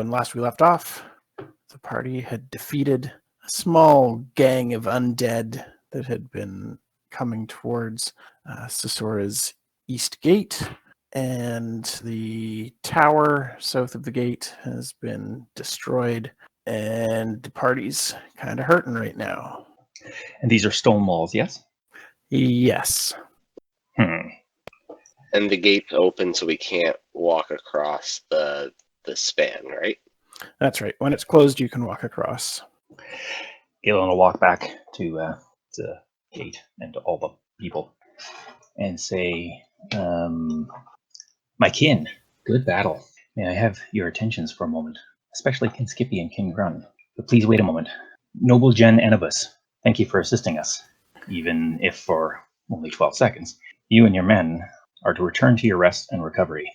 when last we left off, the party had defeated a small gang of undead that had been coming towards Sessora's east gate, and the tower south of the gate has been destroyed, and the party's kind of hurting right now. And these are stone walls, yes? Yes. And the gate's open, so we can't walk across the span, right? That's right. When it's closed, you can walk across. Gaelen will walk back to the gate and to all the people and say, my kin, good battle. May I have your attentions for a moment, especially Kin Skippy and Kin Grun. But please wait a moment. Noble Gen Enibus, thank you for assisting us, even if for only 12 seconds. You and your men are to return to your rest and recovery.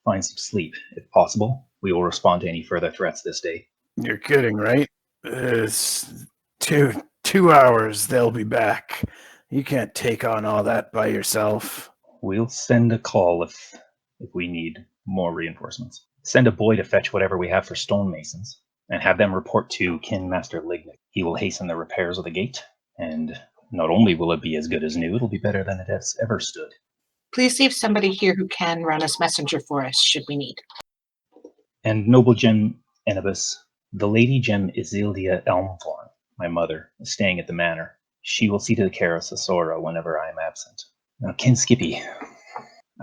Find some sleep, if possible. We will respond to any further threats this day. You're kidding, right? It's 2 hours, they'll be back. You can't take on all that by yourself. We'll send a call if we need more reinforcements. Send a boy to fetch whatever we have for stonemasons, and have them report to Kin Master Lignyck. He will hasten the repairs of the gate, and not only will it be as good as new, it'll be better than it has ever stood. Please leave somebody here who can run as messenger for us, should we need. And Noble Gem Enibus, the Lady Gem Isildia Elmthorn, my mother, is staying at the manor. She will see to the care of Sessora whenever I am absent. Now, Kin Skippy,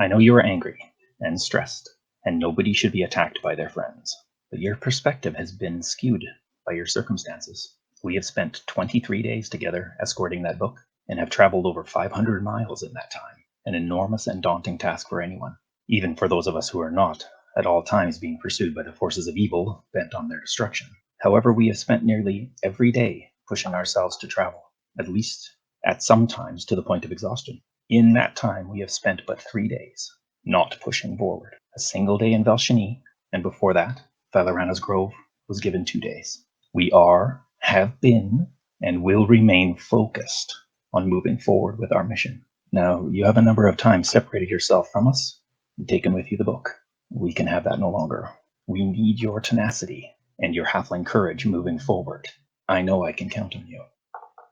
I know you are angry and stressed, and nobody should be attacked by their friends. But your perspective has been skewed by your circumstances. We have spent 23 days together escorting that book, and have traveled over 500 miles in that time. An enormous and daunting task for anyone, even for those of us who are not, at all times being pursued by the forces of evil bent on their destruction. However, we have spent nearly every day pushing ourselves to travel, at least at some times to the point of exhaustion. In that time, we have spent but 3 days, not pushing forward. A single day in Velshini, and before that, Valorana's Grove was given 2 days. We are, have been, and will remain focused on moving forward with our mission. Now, you have a number of times separated yourself from us and taken with you the book. We can have that no longer. We need your tenacity and your halfling courage moving forward. I know I can count on you.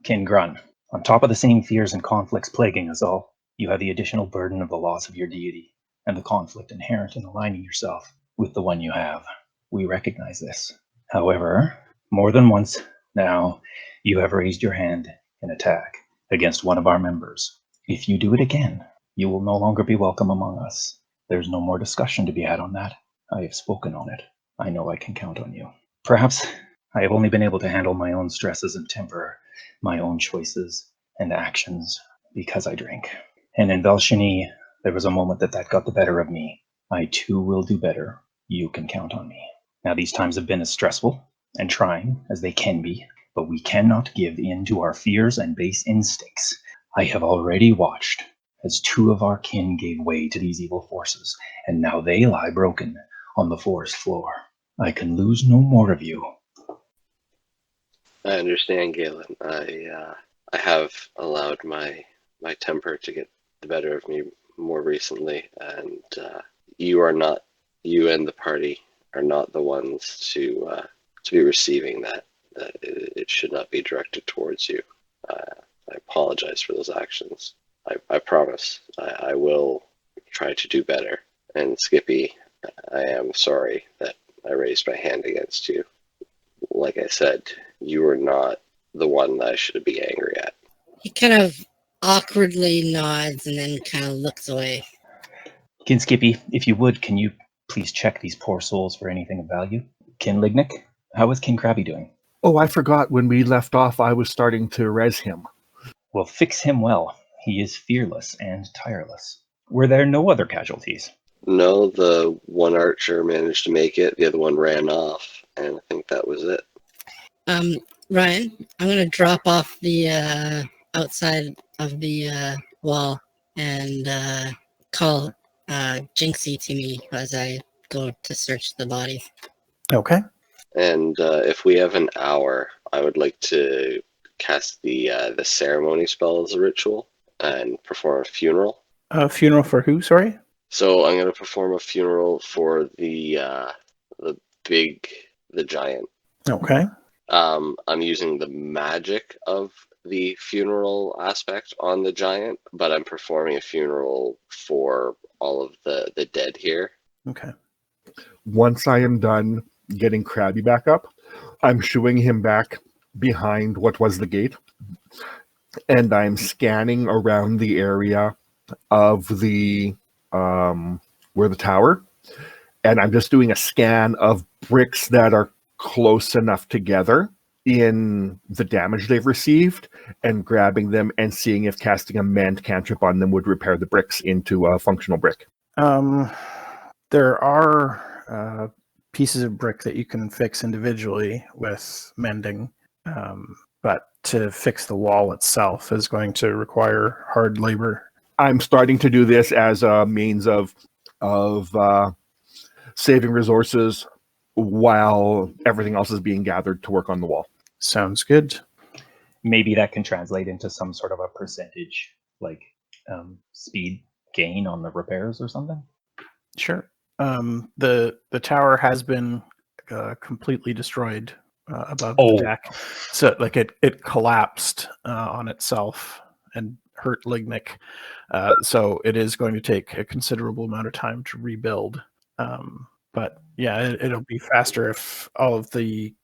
Kin Grun, on top of the same fears and conflicts plaguing us all, you have the additional burden of the loss of your deity and the conflict inherent in aligning yourself with the one you have. We recognize this. However, more than once now, you have raised your hand in attack against one of our members. If you do it again, you will no longer be welcome among us. There's no more discussion to be had on that. I have spoken on it. I know I can count on you. Perhaps I have only been able to handle my own stresses and temper my own choices and actions because I drink. And in Velshini, there was a moment that got the better of me. I too will do better. You can count on me. Now, these times have been as stressful and trying as they can be, but we cannot give in to our fears and base instincts. I have already watched as 2 of our kin gave way to these evil forces, and now they lie broken on the forest floor. I can lose no more of you. I understand, Gaelen. I have allowed my temper to get the better of me more recently, and you and the party are not the ones to be receiving that. That it should not be directed towards you. I apologize for those actions. I promise I will try to do better. And Skippy, I am sorry that I raised my hand against you. Like I said, you were not the one that I should be angry at. He kind of awkwardly nods and then kind of looks away. Kin Skippy, if you would, can you please check these poor souls for anything of value? Kin Lignyck, how is Kin Krabby doing? Oh, I forgot when we left off I was starting to res him. Well, fix him well. He is fearless and tireless. Were there no other casualties? No, the one archer managed to make it, the other one ran off, and I think that was it. Ryan, I'm going to drop off the outside of the wall and call Jinxie to me as I go to search the body. Okay. And if we have an hour, I would like to cast the ceremony spell as a ritual and perform a funeral. A funeral for who, sorry? So I'm going to perform a funeral for the the giant. Okay. I'm using the magic of the funeral aspect on the giant, but I'm performing a funeral for all of the dead here. Okay. Once I am done getting Krabby back up, I'm shooing him back behind what was the gate, and I'm scanning around the area of the where the tower, and I'm just doing a scan of bricks that are close enough together in the damage they've received, and grabbing them and seeing if casting a mend cantrip on them would repair the bricks into a functional brick. There are pieces of brick that you can fix individually with mending, but to fix the wall itself is going to require hard labor. I'm starting to do this as a means of saving resources while everything else is being gathered to work on the wall. Sounds good. Maybe that can translate into some sort of a percentage, like speed gain on the repairs or something. Sure. The tower has been completely destroyed above the deck, so like it collapsed on itself and hurt Lignyck. So it is going to take a considerable amount of time to rebuild. But yeah, it'll be faster if all of the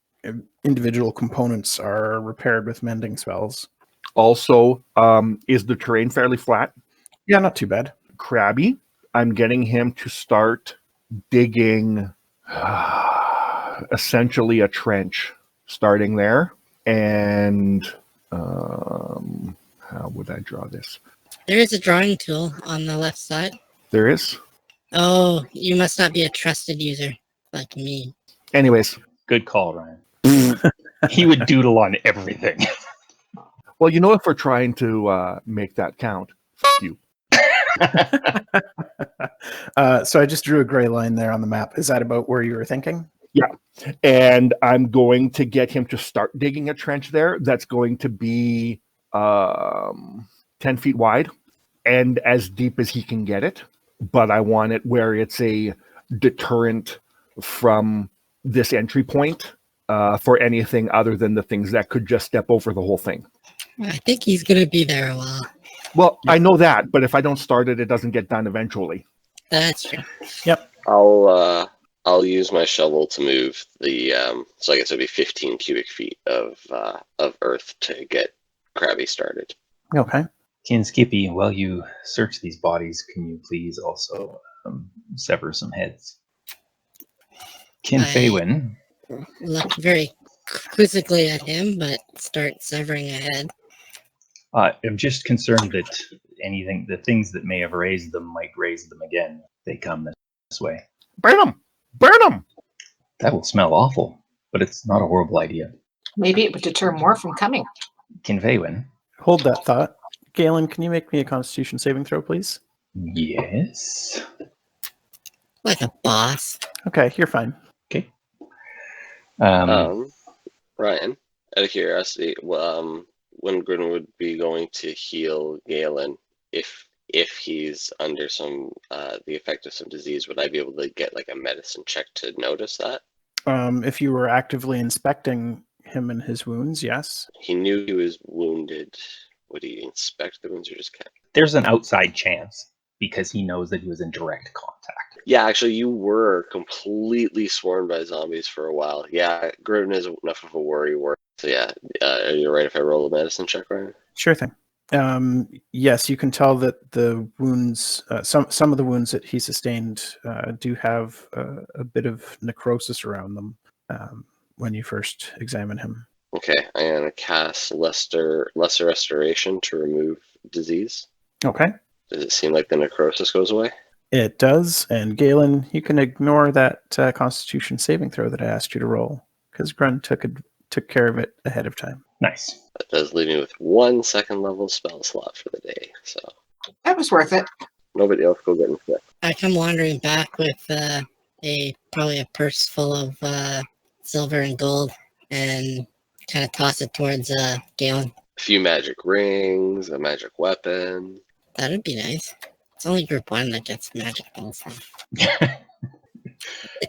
individual components are repaired with mending spells. Also, is the terrain fairly flat? Yeah, not too bad. Krabby, I'm getting him to start digging essentially a trench, starting there. And how would I draw this? There is a drawing tool on the left side. There is? Oh, you must not be a trusted user like me. Anyways. Good call, Ryan. He would doodle on everything. Well, if we're trying to make that count, you. So I just drew a gray line there on the map. Is that about where you were thinking? Yeah. And I'm going to get him to start digging a trench there that's going to be 10 feet wide and as deep as he can get it. But I want it where it's a deterrent from this entry point for anything other than the things that could just step over the whole thing. I think he's going to be there a while. Well, I know that, but if I don't start it, it doesn't get done eventually. That's true. Yep. I'll use my shovel to move the so I guess it'll be 15 cubic feet of earth to get Krabby started. Okay. Kin Skippy, while you search these bodies, can you please also sever some heads? Kin Faewyn. Look very quizzically at him, but start severing a head. I'm just concerned that the things that may have raised them might raise them again if they come this way. Burn them! Burn them! That will smell awful, but it's not a horrible idea. Maybe it would deter more from coming. Kin Faewyn. Hold that thought. Gaelen, can you make me a Constitution saving throw, please? Yes. Like a boss. Okay, you're fine. Okay. Ryan, out of curiosity, when Grun would be going to heal Gaelen, if he's under some the effect of some disease, would I be able to get like a medicine check to notice that? If you were actively inspecting him and his wounds, yes. He knew he was wounded. Would he inspect the wounds or just catch? There's an outside chance because he knows that he was in direct contact. Yeah, actually, you were completely swarmed by zombies for a while. Yeah, Grun is enough of a worry. So yeah, are you right if I roll a medicine check, Ryan? Sure thing. Yes, you can tell that the wounds, some of the wounds that he sustained, do have a bit of necrosis around them when you first examine him. Okay, I'm gonna cast lesser restoration to remove disease. Okay. Does it seem like the necrosis goes away? It does, and Gaelen, you can ignore that Constitution saving throw that I asked you to roll because Grun took care of it ahead of time. Nice. That does leave me with 1 second level spell slot for the day, so That was worth it. nobody else go get sick. I come wandering back with probably a purse full of silver and gold and kind of toss it towards Gaelen. A few magic rings, a magic weapon. That'd be nice. It's only group 1 that gets magic balls.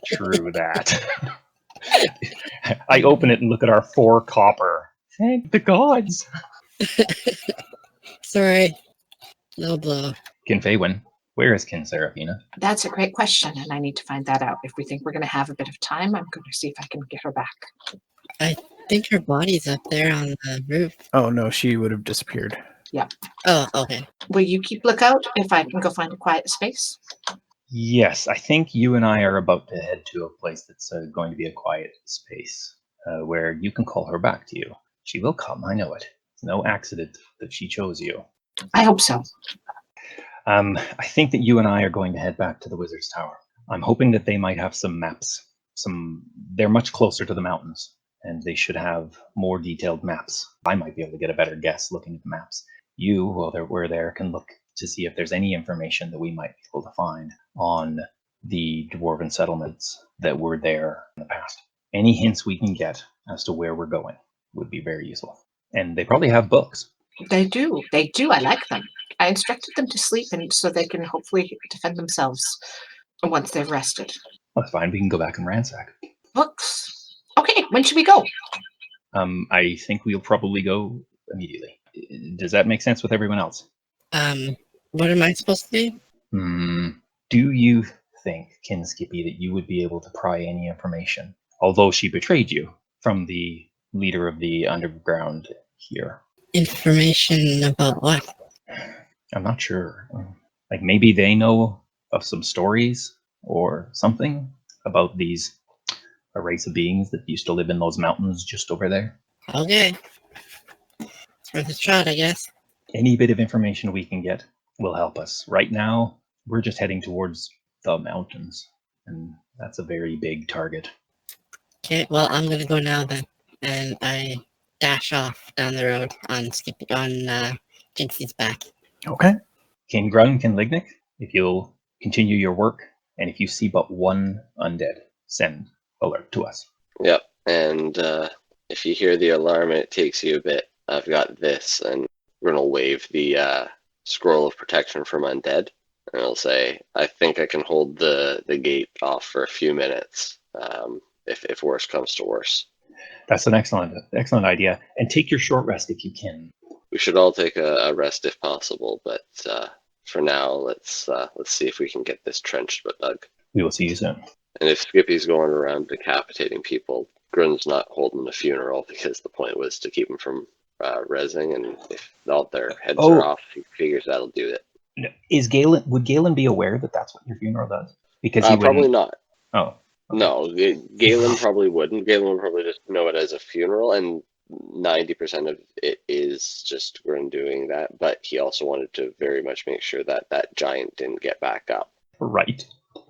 True that. I open it and look at our 4 copper. Thank the gods. Sorry. Low blow. Kin Faewyn, where is Kin Seraphina? That's a great question, and I need to find that out. If we think we're going to have a bit of time, I'm going to see if I can get her back. I think her body's up there on the roof. Oh no, she would have disappeared. Oh, okay. Will you keep lookout if I can go find a quiet space? Yes, I think you and I are about to head to a place that's going to be a quiet space where you can call her back to you. She will come, I know it. It's no accident that she chose you. I hope so. I think that you and I are going to head back to the Wizard's Tower. I'm hoping that they might have some maps. They're much closer to the mountains, and they should have more detailed maps. I might be able to get a better guess looking at the maps. You, while we're there, can look to see if there's any information that we might be able to find on the dwarven settlements that were there in the past. Any hints we can get as to where we're going would be very useful. And they probably have books. They do. They do. I like them. I instructed them to sleep and so they can hopefully defend themselves once they've rested. Well, that's fine. We can go back and ransack. Books. Okay, when should we go? I think we'll probably go immediately. Does that make sense with everyone else? What am I supposed to do? Do you think, Kin Skippy, that you would be able to pry any information, although she betrayed you, from the leader of the underground here? Information about what? I'm not sure. Like maybe they know of some stories or something about a race of beings that used to live in those mountains just over there. Okay. It's worth a shot, I guess. Any bit of information we can get will help us. Right now, we're just heading towards the mountains, and that's a very big target. Okay, well, I'm gonna go now then. And I dash off down the road on Jinxie's back. Okay. King Grun, King Lignyck, if you'll continue your work, and if you see but one undead, send alert to us. Yep, and if you hear the alarm and it takes you a bit, I've got this, and we're going to wave the scroll of protection from undead, and it'll say, I think I can hold the gate off for a few minutes, if worse comes to worse. That's an excellent idea. And take your short rest if you can. We should all take a rest if possible, but for now, let's see if we can get this trench but dug. We will see you soon. And if Skippy's going around decapitating people, Grun's not holding a funeral because the point was to keep him from rezzing, and if all their heads are off, he figures that'll do it. Would Gaelen be aware that that's what your funeral does? Because he probably not. Oh. Okay. No, Gaelen probably wouldn't. Gaelen would probably just know it as a funeral, and 90% of it is just Grun doing that, but he also wanted to very much make sure that that giant didn't get back up. Right.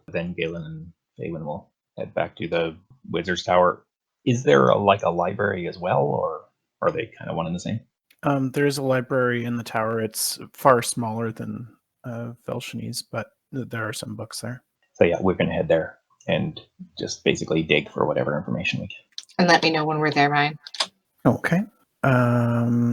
Then Gaelen and Faewyn will head back to the Wizard's Tower. Is there a library as well, or are they kind of one and the same? There's a library in the tower. It's far smaller than Velshini's, but there are some books there. So yeah, we're going to head there and just basically dig for whatever information we can. And let me know when we're there, Ryan. Okay.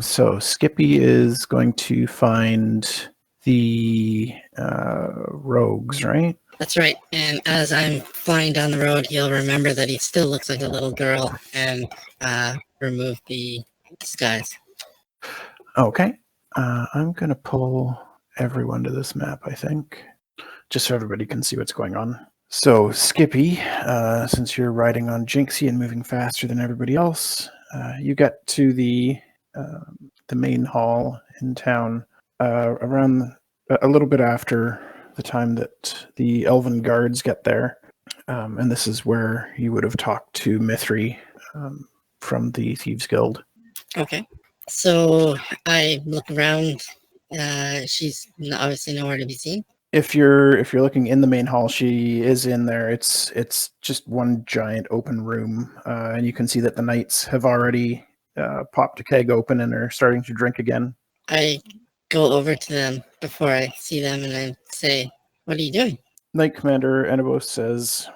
So Skippy is going to find the rogues, right? That's right. And as I'm flying down the road, he'll remember that he still looks like a little girl and remove the disguise. Okay. I'm going to pull everyone to this map, I think, just so everybody can see what's going on. So Skippy, since you're riding on Jinxie and moving faster than everybody else, you get to the main hall in town around a little bit after the time that the elven guards get there. And this is where you would have talked to Mithri from the Thieves Guild. Okay. So I look around. She's obviously nowhere to be seen. If you're looking in the main hall, she is in there. It's just one giant open room, and you can see that the knights have already popped a keg open and are starting to drink again. I go over to them before I see them and I say, "What are you doing?" Knight Commander Enibos says,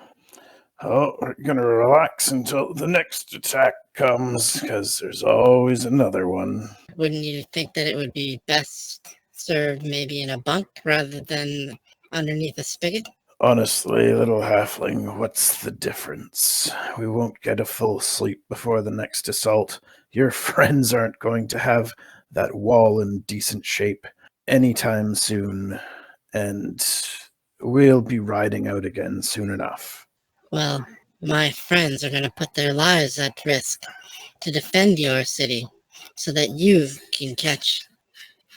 "Oh, we're gonna relax until the next attack comes, because there's always another one." Wouldn't you think that it would be best served maybe in a bunk rather than underneath a spigot? Honestly, little halfling, what's the difference? We won't get a full sleep before the next assault. Your friends aren't going to have that wall in decent shape anytime soon, and we'll be riding out again soon enough. Well, my friends are going to put their lives at risk to defend your city so that you can catch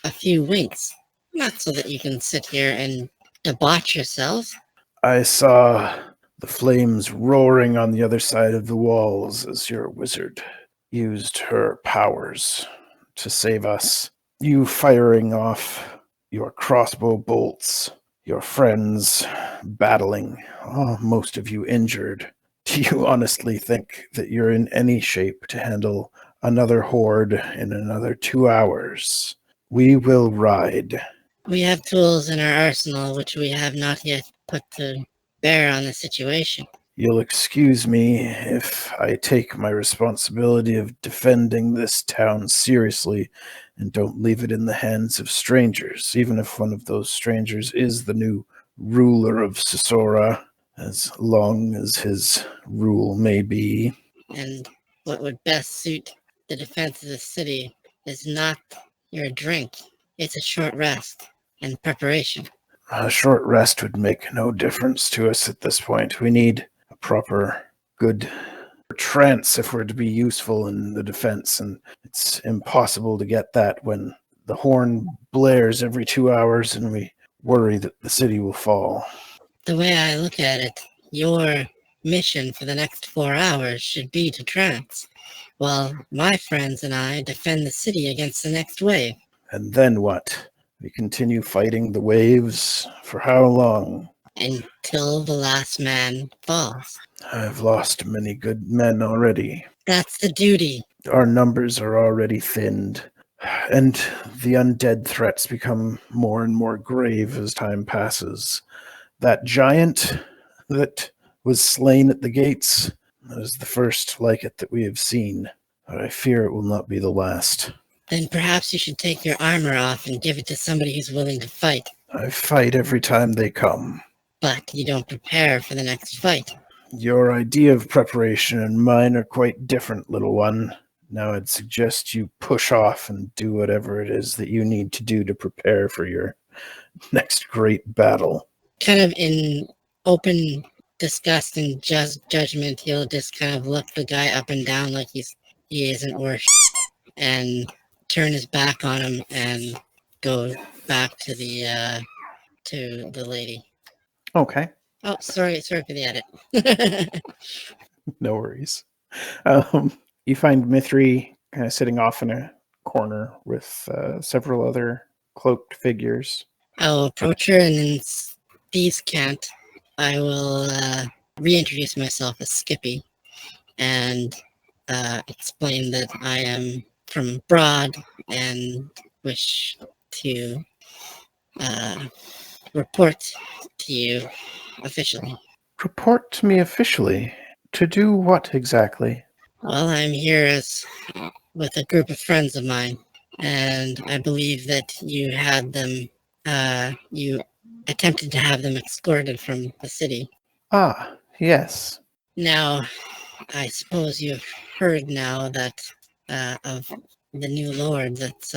a few winks, not so that you can sit here and debauch yourselves. I saw the flames roaring on the other side of the walls as your wizard used her powers to save us. You firing off your crossbow bolts, your friends battling, most of you injured. Do you honestly think that you're in any shape to handle another horde in another 2 hours? We will ride. We have tools in our arsenal which we have not yet put to bear on the situation. You'll excuse me if I take my responsibility of defending this town seriously and don't leave it in the hands of strangers, even if one of those strangers is the new ruler of Sessora, as long as his rule may be. And what would best suit the defense of the city is not your drink. It's a short rest and preparation. A short rest would make no difference to us at this point. We need a proper, good trance if we're to be useful in the defense, and it's impossible to get that when the horn blares every 2 hours and we worry that the city will fall. The way I look at it, your mission for the next 4 hours should be to trance, while my friends and I defend the city against the next wave. And then what? We continue fighting the waves for how long? Until the last man falls. I've lost many good men already. That's the duty. Our numbers are already thinned, and the undead threats become more and more grave as time passes. That giant that was slain at the gates is the first like it that we have seen, but I fear it will not be the last. Then perhaps you should take your armor off and give it to somebody who's willing to fight. I fight every time they come. But you don't prepare for the next fight. Your idea of preparation and mine are quite different, little one. Now I'd suggest you push off and do whatever it is that you need to do to prepare for your next great battle. Kind of in open disgust and judgment, he'll just kind of look the guy up and down like he isn't worth and turn his back on him and go back to the lady. Okay. Oh, sorry for the edit. No worries. You find Mithri kind of sitting off in a corner with several other cloaked figures. I'll approach her, and in thieves' cant, I will reintroduce myself as Skippy and explain that I am from abroad and wish to report to you officially. Report to me officially? To do what exactly? Well, I'm here with a group of friends of mine, and I believe that you had them, you attempted to have them escorted from the city. Ah, yes. Now, I suppose you've heard now that of the new lord that's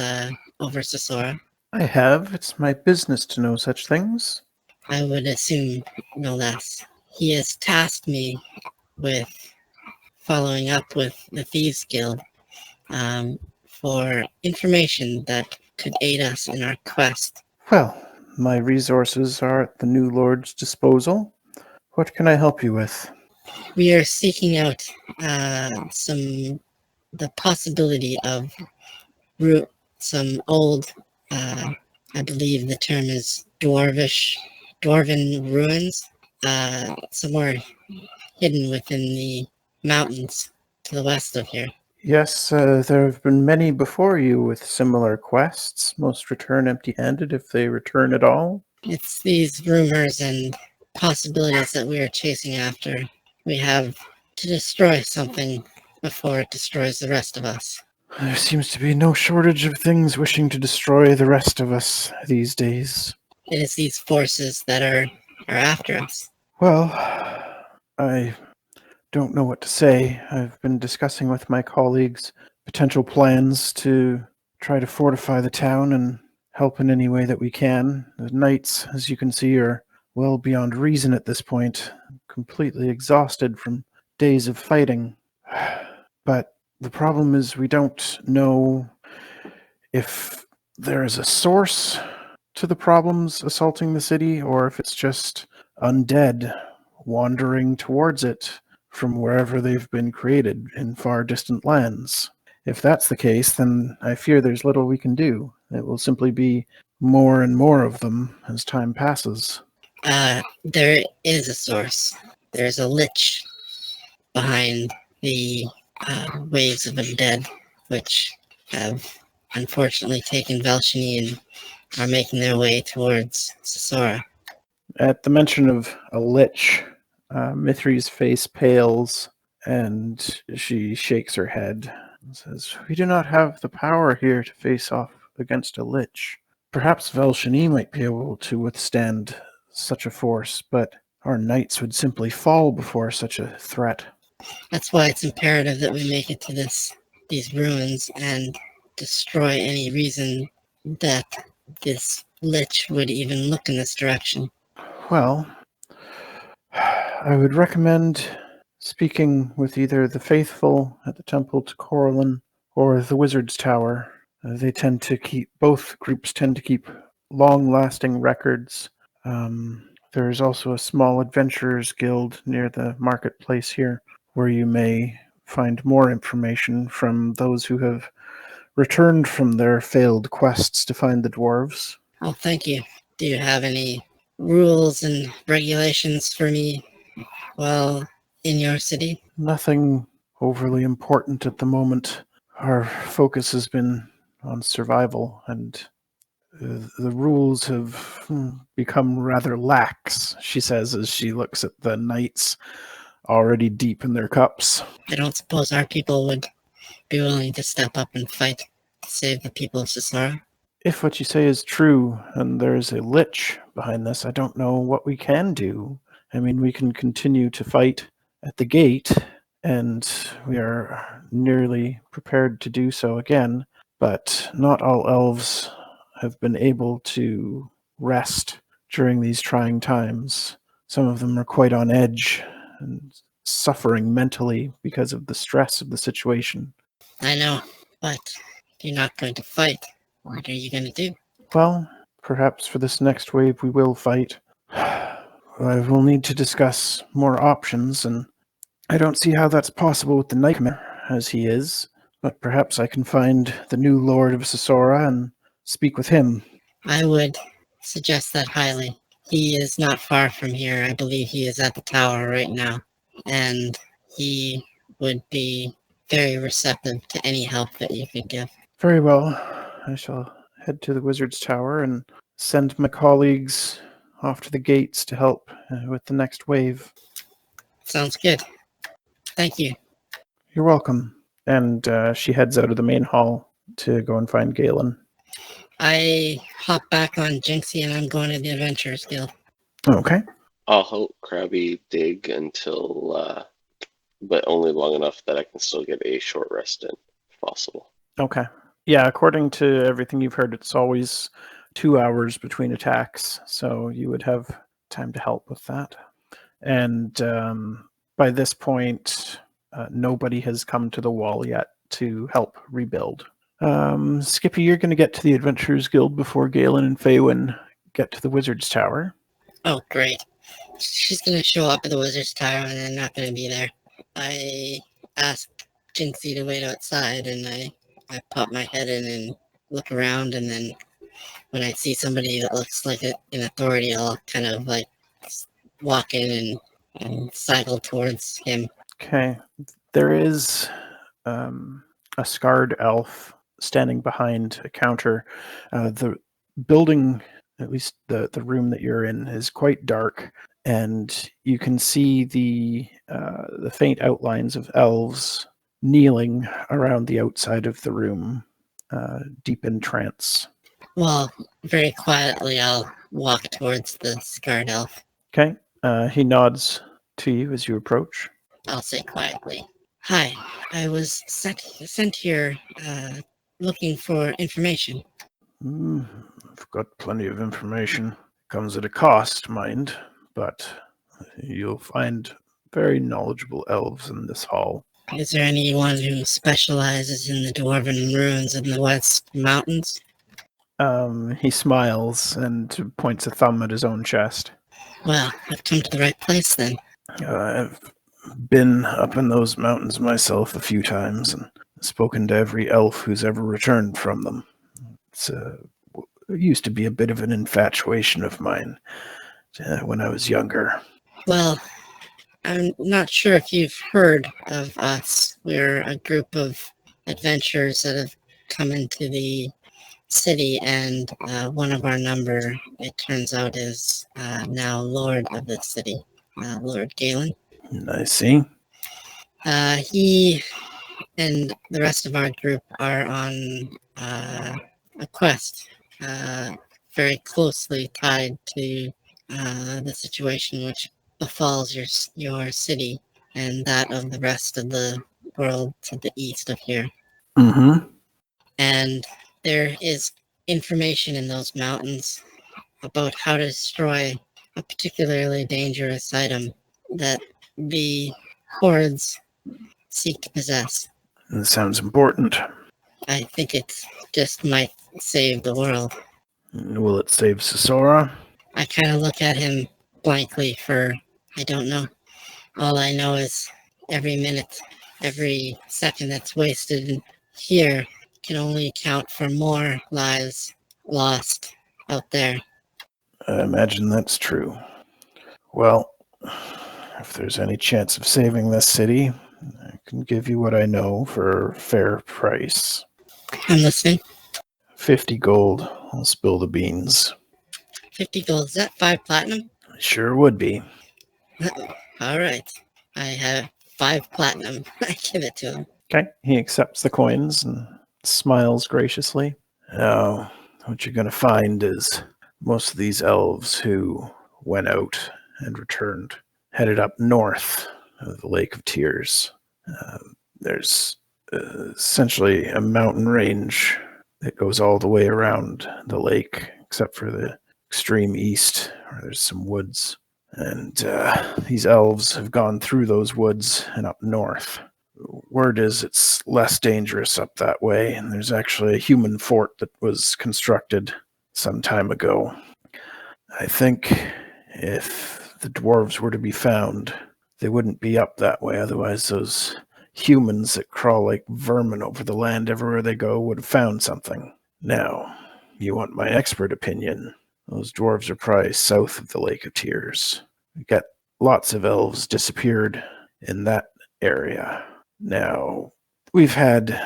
over Sessora. I have. It's my business to know such things. I would assume no less. He has tasked me with following up with the Thieves Guild for information that could aid us in our quest. Well, my resources are at the new lord's disposal. What can I help you with? We are seeking out the possibility of some old, I believe the term is dwarven ruins, somewhere hidden within the mountains to the west of here. Yes, there have been many before you with similar quests. Most return empty-handed if they return at all. It's these rumors and possibilities that we are chasing after. We have to destroy something before it destroys the rest of us. There seems to be no shortage of things wishing to destroy the rest of us these days. It is these forces that are are after us. Well, I don't know what to say. I've been discussing with my colleagues potential plans to try to fortify the town and help in any way that we can. The knights, as you can see, are well beyond reason at this point, completely exhausted from days of fighting. But the problem is we don't know if there is a source to the problems assaulting the city or if it's just undead wandering towards it from wherever they've been created in far distant lands. If that's the case, then I fear there's little we can do. It will simply be more and more of them as time passes. There is a source. There's a lich behind the waves of undead, which have unfortunately taken Velshini and are making their way towards Sessora. At the mention of a lich, Mithri's face pales and she shakes her head and says, "We do not have the power here to face off against a lich. Perhaps Velshini might be able to withstand such a force, but our knights would simply fall before such a threat." That's why it's imperative that we make it to these ruins and destroy any reason that this lich would even look in this direction. Well, I would recommend speaking with either the faithful at the temple to Corlin or the wizard's tower. Both groups tend to keep long-lasting records. There is also a small adventurers guild near the marketplace here where you may find more information from those who have returned from their failed quests to find the dwarves. Oh, thank you. Do you have any rules and regulations for me while in your city? Nothing overly important at the moment. Our focus has been on survival, and the rules have become rather lax, she says as she looks at the knights already deep in their cups. I don't suppose our people would be willing to step up and fight to save the people of Sessora? If what you say is true, and there's a lich behind this, I don't know what we can do. I mean, we can continue to fight at the gate, and we are nearly prepared to do so again, but not all elves have been able to rest during these trying times. Some of them are quite on edge and suffering mentally because of the stress of the situation. I know, but if you're not going to fight, what are you going to do? Well, perhaps for this next wave we will fight. I will need to discuss more options, and I don't see how that's possible with the nightmare as he is, but perhaps I can find the new Lord of Sessora and speak with him. I would suggest that highly. He is not far from here. I believe he is at the tower right now, and he would be very receptive to any help that you could give. Very well. I shall head to the wizard's tower and send my colleagues off to the gates to help with the next wave. Sounds good. Thank you. You're welcome. And she heads out of the main hall to go and find Gaelen. I hop back on Jinxie and I'm going to the Adventurers Guild. Okay. I'll help Krabby dig until, but only long enough that I can still get a short rest in, if possible. Okay. Yeah, according to everything you've heard, it's always 2 hours between attacks, so you would have time to help with that. And by this point, nobody has come to the wall yet to help rebuild. Skippy, you're going to get to the Adventurers Guild before Gaelen and Faewyn get to the Wizard's Tower. Oh, great. She's going to show up at the Wizard's Tower and then not going to be there. I asked Jinxie to wait outside and I pop my head in and look around, and then when I see somebody that looks like an authority, I'll kind of like walk in and cycle towards him. Okay. There is a scarred elf standing behind a counter. The building, at least the room that you're in, is quite dark, and you can see the faint outlines of elves kneeling around the outside of the room, deep in trance. Well, very quietly, I'll walk towards the scarred elf. Okay. He nods to you as you approach. I'll say quietly, "Hi, I was sent here looking for information." I've got plenty of information. Comes at a cost, mind, but you'll find very knowledgeable elves in this hall. Is there anyone who specializes in the dwarven ruins in the West Mountains? He smiles and points a thumb at his own chest. Well, I've come to the right place then. I've been up in those mountains myself a few times and spoken to every elf who's ever returned from them. It used to be a bit of an infatuation of mine when I was younger. Well, I'm not sure if you've heard of us. We're a group of adventurers that have come into the city, and one of our number, it turns out, is now Lord of the city, Lord Gaelen. I see. He and the rest of our group are on a quest very closely tied to the situation which befalls your city and that of the rest of the world to the east of here. Mm-hmm. And there is information in those mountains about how to destroy a particularly dangerous item that the hordes seek to possess. That sounds important. I think it just might save the world. Will it save Sessora? I kind of look at him blankly for, I don't know. All I know is every minute, every second that's wasted here can only account for more lives lost out there. I imagine that's true. Well, if there's any chance of saving this city, I can give you what I know for a fair price. I'm listening. 50 gold. I'll spill the beans. 50 gold. Is that 5 platinum? Sure would be. All right. I have 5 platinum. I give it to him. Okay. He accepts the coins and smiles graciously. Now, what you're going to find is most of these elves who went out and returned headed up north of the Lake of Tears. There's essentially a mountain range that goes all the way around the lake, except for the extreme east, where there's some woods. And these elves have gone through those woods and up north. Word is it's less dangerous up that way, and there's actually a human fort that was constructed some time ago. I think if the dwarves were to be found, they wouldn't be up that way. Otherwise, those humans that crawl like vermin over the land everywhere they go would have found something. Now, you want my expert opinion. Those dwarves are probably south of the Lake of Tears. We've got lots of elves disappeared in that area. Now, we've had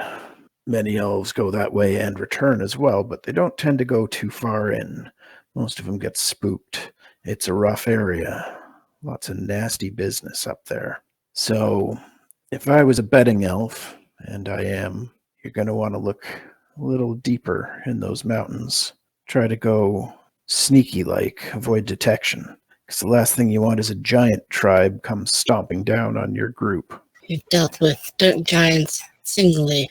many elves go that way and return as well, but they don't tend to go too far in. Most of them get spooked. It's a rough area. Lots of nasty business up there. So, if I was a betting elf, and I am, you're going to want to look a little deeper in those mountains. Try to go sneaky-like, avoid detection. Because the last thing you want is a giant tribe come stomping down on your group. You've dealt with giants singly.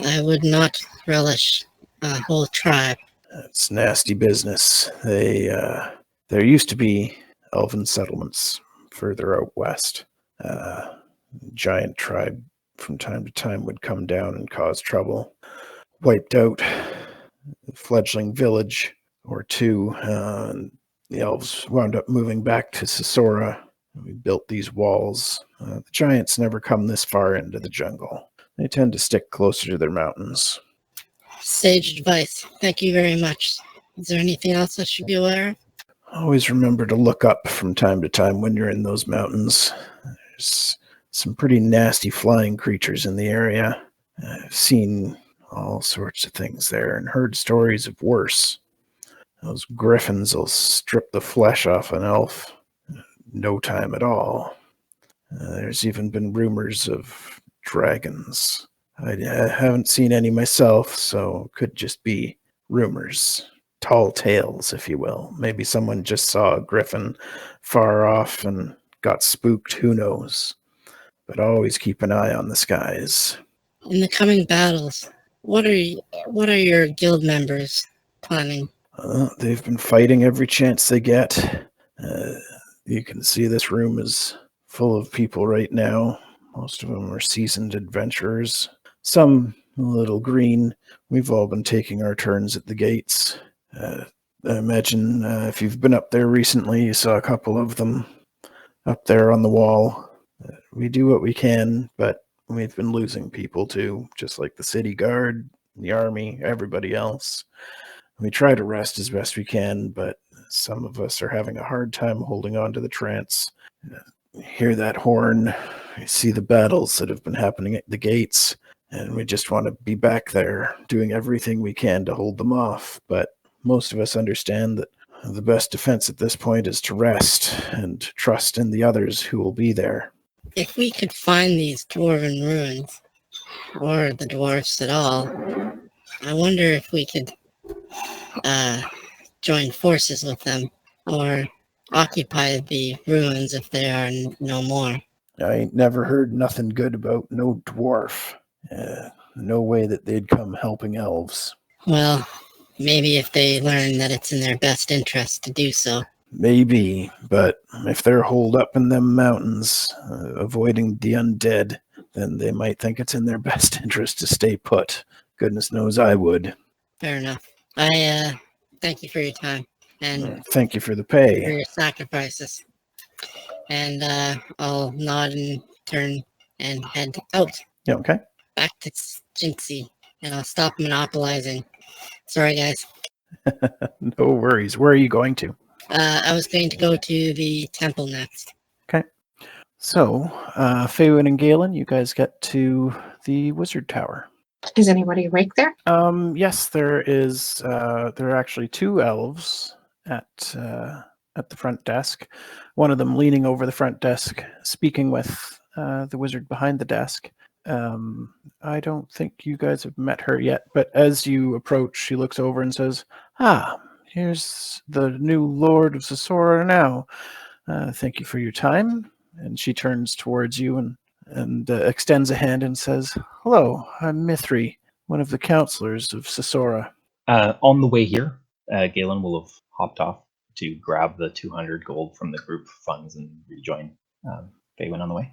I would not relish a whole tribe. It's nasty business. There used to be elven settlements further out west. Giant tribe from time to time would come down and cause trouble. Wiped out a fledgling village or two. The elves wound up moving back to Sessora. We built these walls. The giants never come this far into the jungle. They tend to stick closer to their mountains. Sage advice. Thank you very much. Is there anything else I should be aware of? Always remember to look up from time to time when you're in those mountains. There's some pretty nasty flying creatures in the area. I've seen all sorts of things there and heard stories of worse. Those griffins will strip the flesh off an elf in no time at all. There's even been rumors of dragons. I haven't seen any myself, so it could just be rumors. tall tales, if you will. Maybe someone just saw a griffin far off and got spooked, who knows. But always keep an eye on the skies. In the coming battles, what are your guild members planning? They've been fighting every chance they get. You can see this room is full of people right now. Most of them are seasoned adventurers. Some a little green. We've all been taking our turns at the gates. I imagine if you've been up there recently, you saw a couple of them up there on the wall. We do what we can, but we've been losing people too, just like the city guard, the army, everybody else. We try to rest as best we can, but some of us are having a hard time holding on to the trance. Hear that horn, see the battles that have been happening at the gates, and we just want to be back there doing everything we can to hold them off. But most of us understand that the best defense at this point is to rest and trust in the others who will be there. If we could find these dwarven ruins, or the dwarfs at all, I wonder if we could join forces with them, or occupy the ruins if they are no more. I ain't never heard nothing good about no dwarf. No way that they'd come helping elves. Well, maybe if they learn that it's in their best interest to do so. Maybe, but if they're holed up in them mountains, avoiding the undead, then they might think it's in their best interest to stay put. Goodness knows I would. Fair enough. I thank you for your time and Thank you for the for pay. your sacrifices. And I'll nod and turn and head out Yeah, okay. back to Jinxie, and I'll stop monopolizing. Sorry, guys. No worries. Where are you going to? I was going to go to the temple next. So, Faewyn and Gaelen, you guys get to the wizard tower. Is anybody awake there? Yes, there is. There are actually two elves at the front desk. One of them leaning over the front desk, speaking with the wizard behind the desk. I don't think you guys have met her yet, but as you approach, she looks over and says, "Ah, here's the new Lord of Sessora now. Thank you for your time." And she turns towards you and extends a hand and says, "Hello, I'm Mithri, one of the counselors of Sessora." On the way here, Galen will have hopped off to grab the 200 gold from the group funds and rejoin Faewyn on the way.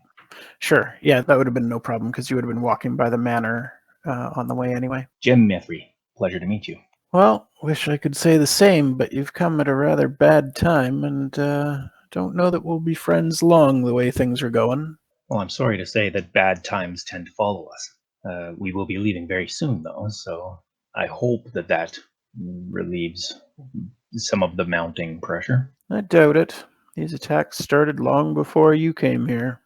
Sure, yeah, that would have been no problem because you would have been walking by the manor on the way anyway. Jim Mithri, pleasure to meet you. Well, wish I could say the same, but you've come at a rather bad time, and don't know that we'll be friends long the way things are going. Well, I'm sorry to say that bad times tend to follow us. We will be leaving very soon, though, so I hope that relieves some of the mounting pressure. I doubt it. These attacks started long before you came here.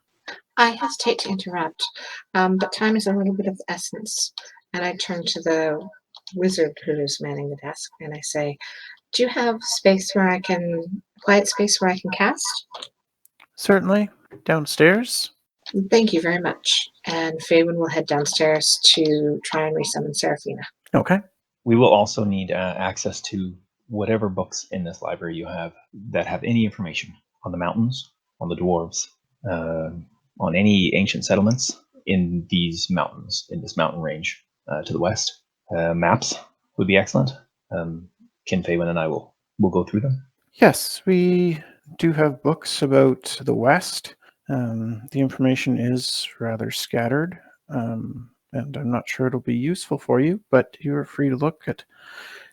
I hesitate to interrupt, but time is a little bit of the essence. And I turn to the wizard who's manning the desk, and I say, "Do you have quiet space where I can cast?" Certainly. Downstairs? Thank you very much. And Faewyn will head downstairs to try and resummon Seraphina. Okay. We will also need access to whatever books in this library you have that have any information on the mountains, on the dwarves, on any ancient settlements in these mountains, in this mountain range to the west. Maps would be excellent. Kin Faewyn and I will go through them. Yes, we do have books about the west. The information is rather scattered, and I'm not sure it'll be useful for you, but you're free to look at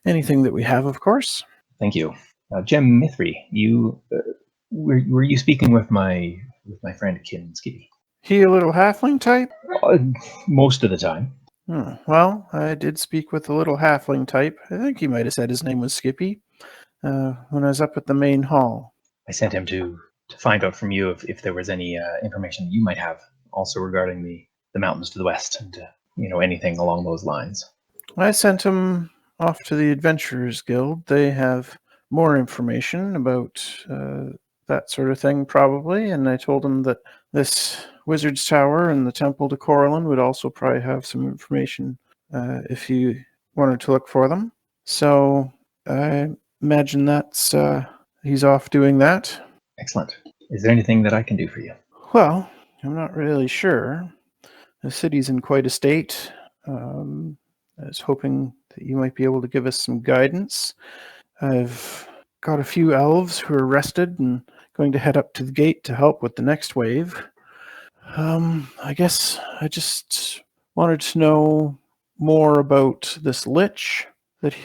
anything that we have, of course. Thank you. Jem Mithri, you were you speaking with my friend Kin Skippy? He a little halfling type? Most of the time. Well, I did speak with a little halfling type. I think he might have said his name was Skippy when I was up at the main hall. I sent him to find out from you if there was any information you might have also regarding the mountains to the west and anything along those lines. I sent him off to the Adventurers Guild. They have more information about that sort of thing, probably, and I told him that this Wizard's Tower and the Temple to Corlin would also probably have some information if you wanted to look for them. So I imagine that's he's off doing that. Excellent. Is there anything that I can do for you? Well, I'm not really sure. The city's in quite a state. I was hoping that you might be able to give us some guidance. I've got a few elves who are rested and going to head up to the gate to help with the next wave. I guess I just wanted to know more about this lich that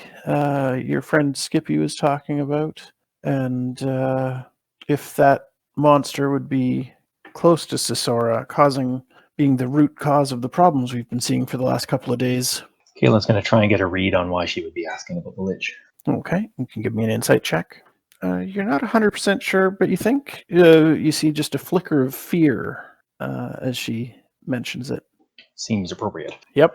your friend Skippy was talking about, and if that monster would be close to Sessora, being the root cause of the problems we've been seeing for the last couple of days. Caitlin's going to try and get a read on why she would be asking about the lich. Okay, you can give me an insight check. You're not 100% sure, but you think you see just a flicker of fear as she mentions it. Seems appropriate. Yep.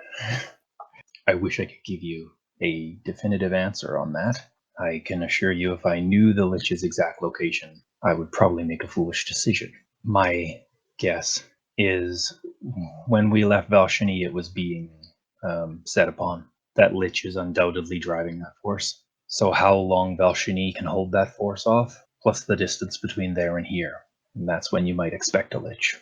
I wish I could give you a definitive answer on that. I can assure you if I knew the lich's exact location, I would probably make a foolish decision. My guess is when we left Valshani, it was being set upon. That lich is undoubtedly driving that force. So how long Valshani can hold that force off, plus the distance between there and here, and that's when you might expect a lich.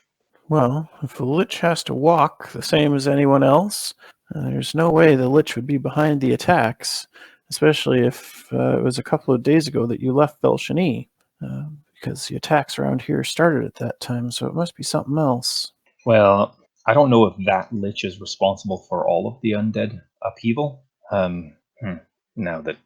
Well, if the lich has to walk the same as anyone else, there's no way the lich would be behind the attacks, especially if it was a couple of days ago that you left Valshani, because the attacks around here started at that time, so it must be something else. Well, I don't know if that lich is responsible for all of the undead upheaval. Now that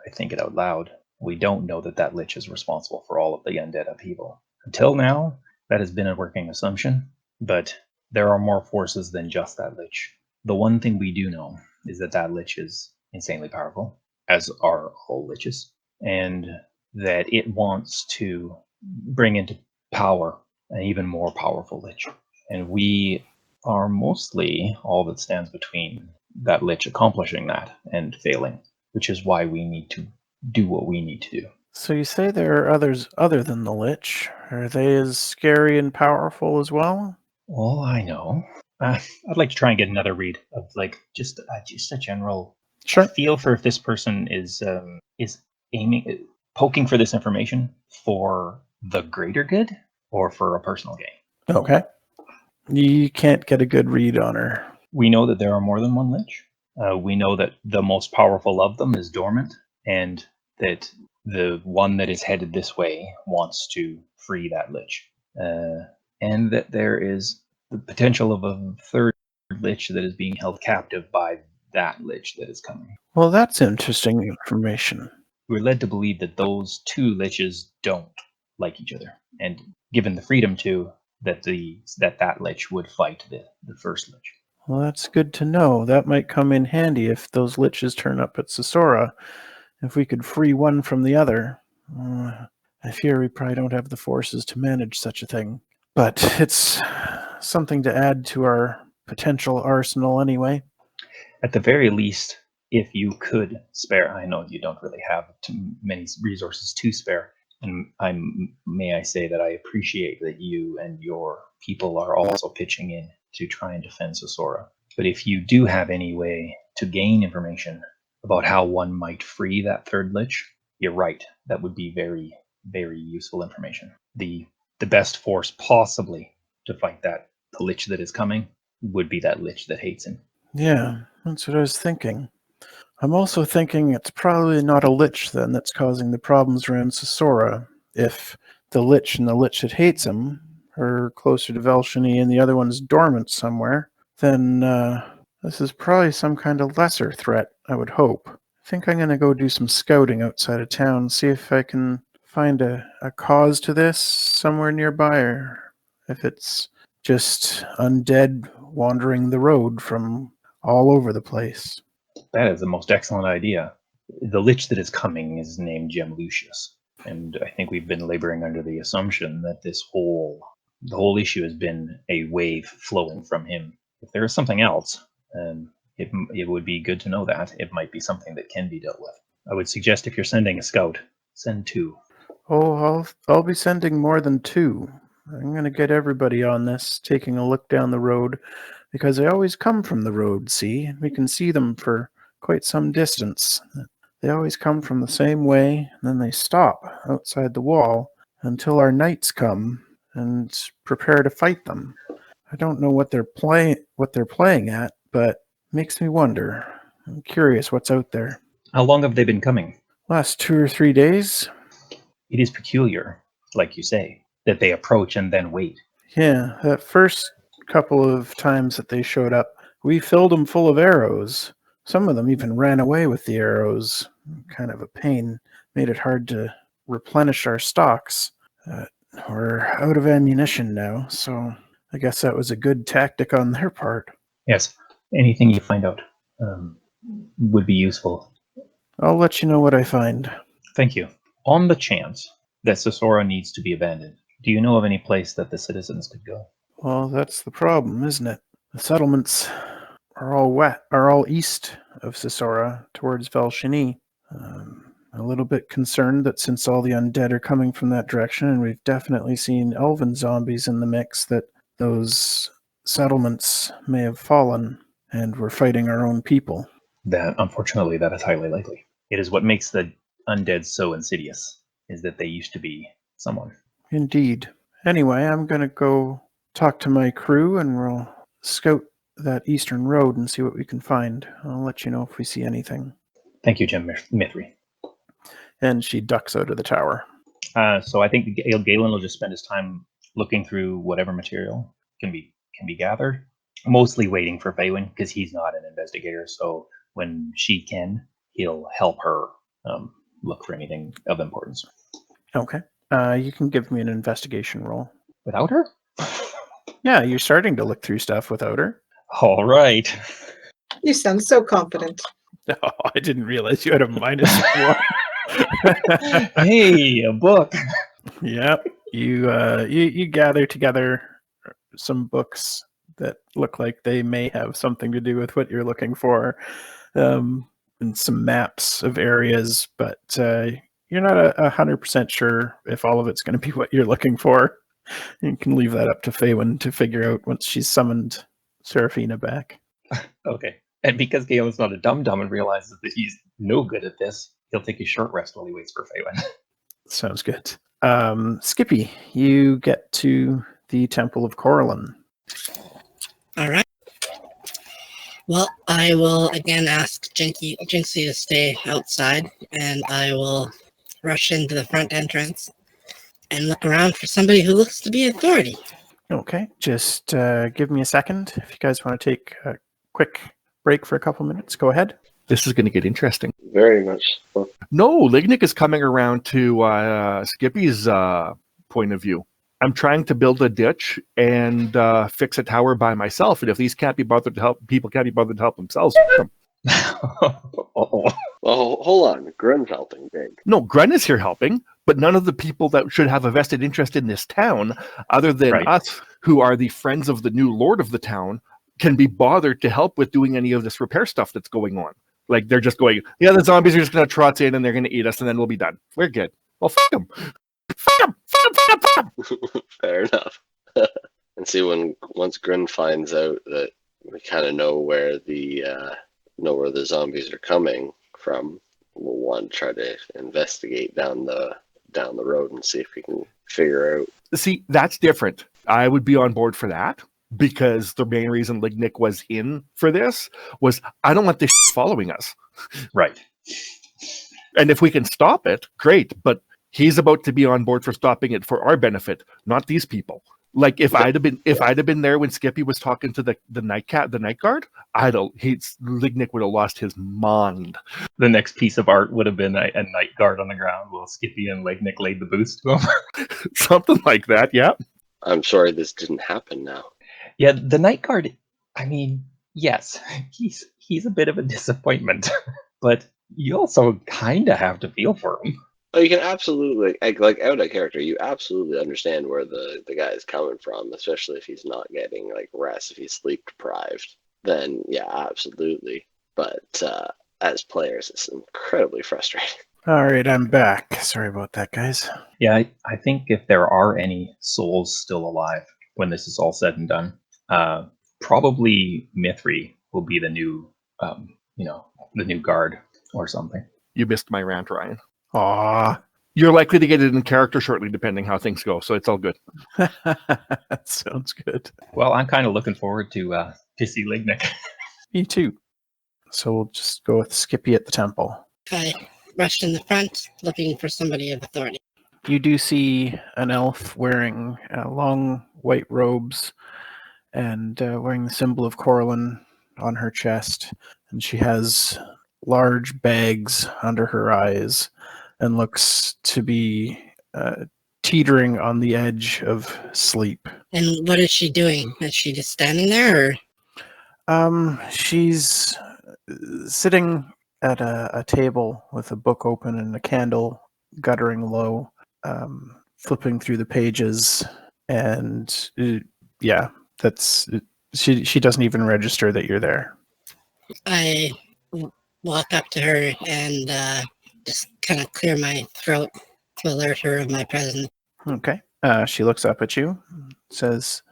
I think it out loud, we don't know that lich is responsible for all of the undead upheaval. Until now, that has been a working assumption, but there are more forces than just that lich. The one thing we do know is that lich is insanely powerful, as are all liches, and that it wants to bring into power an even more powerful lich. And we are mostly all that stands between that lich accomplishing that and failing, which is why we need to do what we need to do. So you say there are others other than the lich. Are they as scary and powerful as well? All I know, I'd like to try and get another read of just a general feel for if this person is aiming, poking for this information for the greater good or for a personal gain. Okay. You can't get a good read on her. We know that there are more than one lich. We know that the most powerful of them is dormant, and that the one that is headed this way wants to free that lich. And that there is the potential of a third lich that is being held captive by that lich that is coming. Well, that's interesting information. We're led to believe that those two liches don't like each other, and given the freedom to, that lich would fight the first lich. Well, that's good to know. That might come in handy if those liches turn up at Sessora. If we could free one from the other. I fear we probably don't have the forces to manage such a thing. But it's something to add to our potential arsenal anyway. At the very least, if you could spare, I know you don't really have too many resources to spare, and may I say that I appreciate that you and your people are also pitching in to try and defend Sessora. But if you do have any way to gain information about how one might free that third lich, you're right. That would be very, very useful information. The best force possibly to fight the lich that is coming would be that lich that hates him. Yeah, that's what I was thinking. I'm also thinking it's probably not a lich then that's causing the problems around Sessora. If the lich and the lich that hates him are closer to Valshani and the other one's dormant somewhere, then this is probably some kind of lesser threat, I would hope. I think I'm going to go do some scouting outside of town, see if I can find a cause to this somewhere nearby, or if it's just undead wandering the road from all over the place. That is the most excellent idea. The lich that is coming is named Gem Lucius, and I think we've been laboring under the assumption that the whole issue has been a wave flowing from him. If there is something else, it would be good to know that. It might be something that can be dealt with. I would suggest if you're sending a scout, send 2. Oh, I'll be sending more than 2. I'm going to get everybody on this, taking a look down the road, because they always come from the road, see? We can see them for quite some distance. They always come from the same way, and then they stop outside the wall until our knights come and prepare to fight them. I don't know what they're playing at, but makes me wonder. I'm curious what's out there. How long have they been coming? Last 2 or 3 days? It is peculiar, like you say, that they approach and then wait. Yeah, that first couple of times that they showed up, we filled them full of arrows. Some of them even ran away with the arrows. Kind of a pain. Made it hard to replenish our stocks. We're out of ammunition now, so I guess that was a good tactic on their part. Yes, anything you find out would be useful. I'll let you know what I find. Thank you. On the chance that Sessora needs to be abandoned, do you know of any place that the citizens could go? Well, that's the problem, isn't it? The settlements are all east of Sessora towards Velshini. A little bit concerned that since all the undead are coming from that direction, and we've definitely seen elven zombies in the mix, that those settlements may have fallen, and we're fighting our own people. Unfortunately, that is highly likely. It is what makes the undead so insidious, is that they used to be someone. Indeed. Anyway, I'm going to go talk to my crew, and we'll scout that eastern road and see what we can find. I'll let you know if we see anything. Thank you, Jim Mithri. And she ducks out of the tower. So I think Gaelen will just spend his time looking through whatever material can be gathered, mostly waiting for Faewyn because he's not an investigator. So when she can, he'll help her look for anything of importance. Okay. You can give me an investigation roll. Without her? Yeah, you're starting to look through stuff without her. All right. You sound so confident. Oh, I didn't realize you had a -1. Hey, a book. Yep. You gather together some books that look like they may have something to do with what you're looking for, and some maps of areas, but you're not 100% sure if all of it's going to be what you're looking for. You can leave that up to Faewyn to figure out once she's summoned Seraphina back. Okay. And because Galen's not a dum-dum and realizes that he's no good at this, he'll take a short rest while he waits for Faewyn. Sounds good. Skippy, you get to the Temple of Corlin. All right. Well, I will again ask Jinxie to stay outside, and I will rush into the front entrance and look around for somebody who looks to be authority. Okay, just give me a second. If you guys want to take a quick break for a couple minutes, go ahead. This is going to get interesting. Very much so. No, Lignyck is coming around to Skippy's point of view. I'm trying to build a ditch and fix a tower by myself, and if these can't be bothered to help, people can't be bothered to help themselves. Uh-oh. Well, hold on. Grun's helping big. No, Grun is here helping, but none of the people that should have a vested interest in this town, other than Right. us, who are the friends of the new lord of the town, can be bothered to help with doing any of this repair stuff that's going on. Like, they're just going, yeah, the zombies are just going to trot in and they're going to eat us and then we'll be done. We're good. Well, fuck them. Fuck them. Fair enough. And see, once Grun finds out that we kind of know where the zombies are coming from, we'll want to try to investigate down the road and see if we can figure out. See, that's different. I would be on board for that, because the main reason Lignyck was in for this was, I don't want this following us. Right. And if we can stop it, great. But he's about to be on board for stopping it for our benefit, not these people. Like, if I'd have been there when Skippy was talking to the night guard, Lignyck would have lost his mind. The next piece of art would have been a night guard on the ground while Skippy and Lignyck laid the boots to him. Something like that, yeah. I'm sorry this didn't happen now. Yeah, the night guard, I mean, yes, he's a bit of a disappointment, but you also kind of have to feel for him. Oh, you can absolutely, like out of character, you absolutely understand where the guy is coming from, especially if he's not getting like rest, if he's sleep deprived. Then yeah, absolutely. But as players, it's incredibly frustrating. All right, I'm back. Sorry about that, guys. Yeah, I think if there are any souls still alive when this is all said and done, probably Mithri will be the new, the new guard or something. You missed my rant, Ryan. Aw. You're likely to get it in character shortly, depending how things go, so it's all good. That sounds good. Well, I'm kind of looking forward to see Lignyck. Me too. So we'll just go with Skippy at the temple. I rushed in the front, looking for somebody of authority. You do see an elf wearing long white robes and wearing the symbol of Corlin on her chest. And she has large bags under her eyes and looks to be teetering on the edge of sleep. And what is she doing? Is she just standing there, or? She's sitting at a table with a book open and a candle guttering low, flipping through the pages, and yeah, that's she doesn't even register that you're there. I walk up to her and just kind of clear my throat to alert her of my presence. Okay. She looks up at you, says,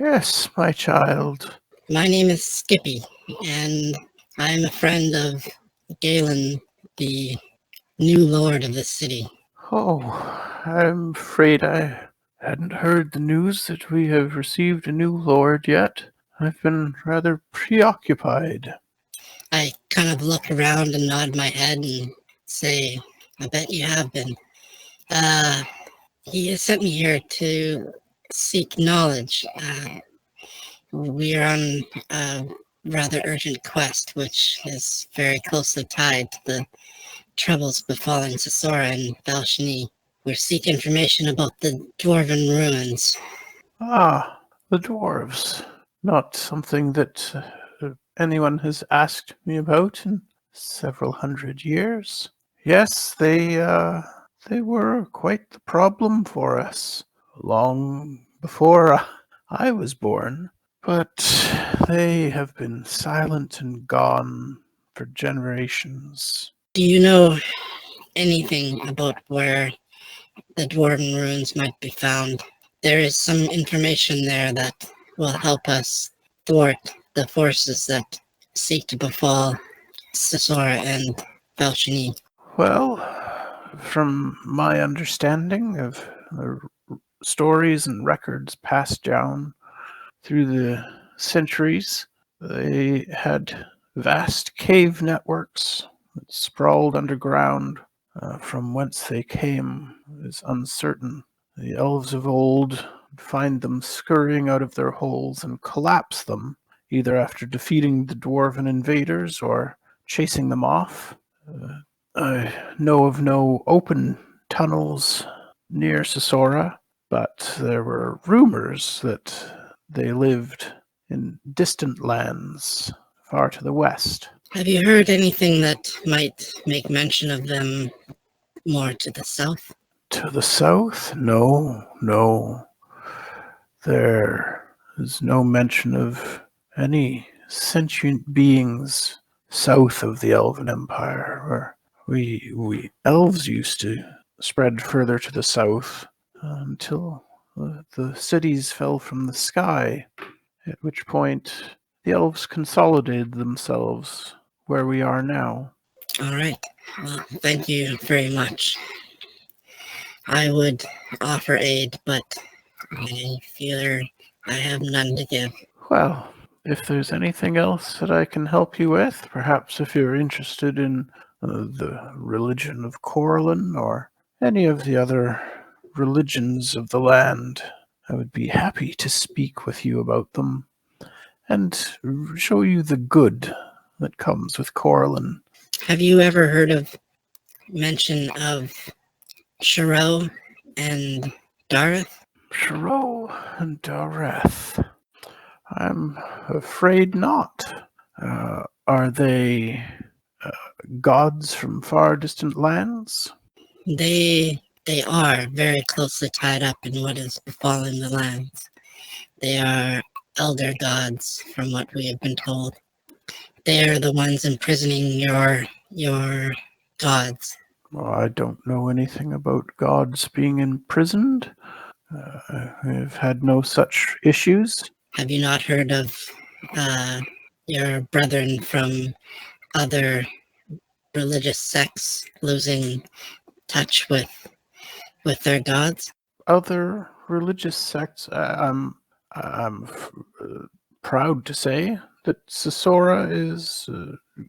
"Yes, my child." My name is Skippy, and I'm a friend of Gaelen, the new lord of the city. Oh, I'm afraid I hadn't heard the news that we have received a new lord yet. I've been rather preoccupied. I kind of look around and nod my head and say, I bet you have been. He has sent me here to seek knowledge. We are on a rather urgent quest, which is very closely tied to the troubles befalling Sessora and Valshani. We seek information about the dwarven ruins. Ah, the dwarves. Not something that anyone has asked me about in several hundred years. Yes, they were quite the problem for us long before I was born. But they have been silent and gone for generations. Do you know anything about where the dwarven ruins might be found? There is some information there that will help us thwart the forces that seek to befall Sessora and Valshani. Well, from my understanding of the stories and records passed down through the centuries, they had vast cave networks that sprawled underground. From whence they came is uncertain. The elves of old would find them scurrying out of their holes and collapse them, either after defeating the dwarven invaders or chasing them off. I know of no open tunnels near Sessora, but there were rumors that they lived in distant lands far to the west. Have you heard anything that might make mention of them more to the south? To the south? No. There is no mention of any sentient beings south of the Elven Empire, where we elves used to spread further to the south until the cities fell from the sky, at which point the elves consolidated themselves where we are now. All right. Well, thank you very much. I would offer aid, but I fear I have none to give. Well, if there's anything else that I can help you with, perhaps if you're interested in the religion of Corlin or any of the other religions of the land, I would be happy to speak with you about them and show you the good that comes with Corlin. Have you ever heard of mention of Shiro and Dowreth? Shiro and Dowreth. I'm afraid not. Are they gods from far distant lands? They are very closely tied up in what is befalling the lands. They are elder gods, from what we have been told. They are the ones imprisoning your gods. Well, I don't know anything about gods being imprisoned. I've had no such issues. Have you not heard of your brethren from other religious sects losing touch with their gods? Other religious sects, I'm proud to say that Sessora is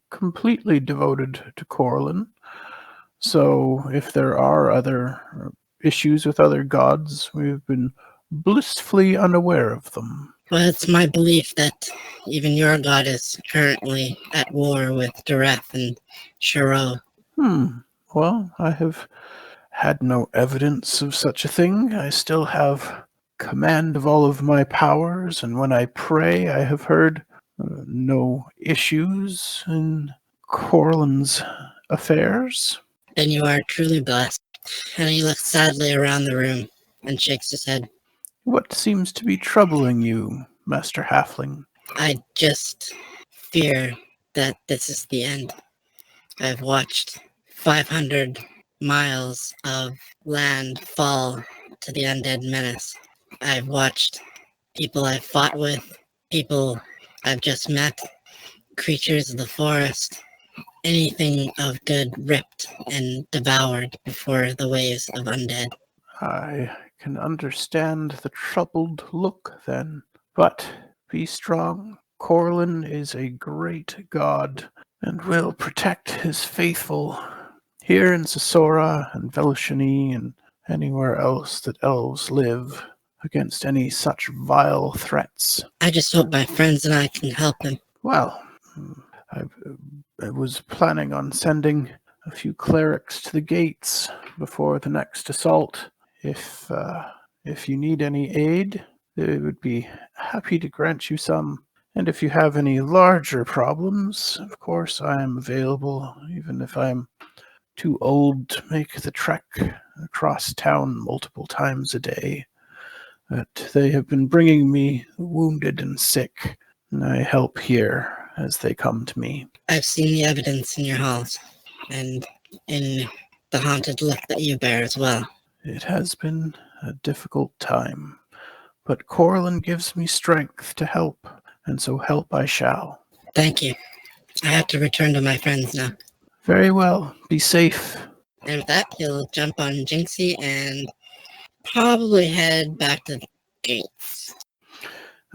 completely devoted to Corlin. So if there are other issues with other gods, we've been blissfully unaware of them. Well, it's my belief that even your god is currently at war with Dowreth and Shiro. Well, I have had no evidence of such a thing. I still have command of all of my powers, and when I pray, I have heard no issues in Corlin's affairs. Then you are truly blessed. And he looks sadly around the room and shakes his head. What seems to be troubling you, Master Halfling? I just fear that this is the end. I've watched 500 miles of land fall to the undead menace. I've watched people I've fought with, people I've just met, creatures of the forest, anything of good ripped and devoured before the waves of undead. I can understand the troubled look, then. But be strong. Corlin is a great god, and will protect his faithful here in Sessora and Velshani and anywhere else that elves live against any such vile threats. I just hope my friends and I can help him. Well, I was planning on sending a few clerics to the gates before the next assault. If you need any aid, they would be happy to grant you some. And if you have any larger problems, of course I am available, even if I'm too old to make the trek across town multiple times a day. But they have been bringing me wounded and sick, and I help here as they come to me. I've seen the evidence in your halls, and in the haunted look that you bear as well. It has been a difficult time, but Corlin gives me strength to help, and so help I shall. Thank you. I have to return to my friends now. Very well. Be safe. And with that, he'll jump on Jinxie and probably head back to the gates.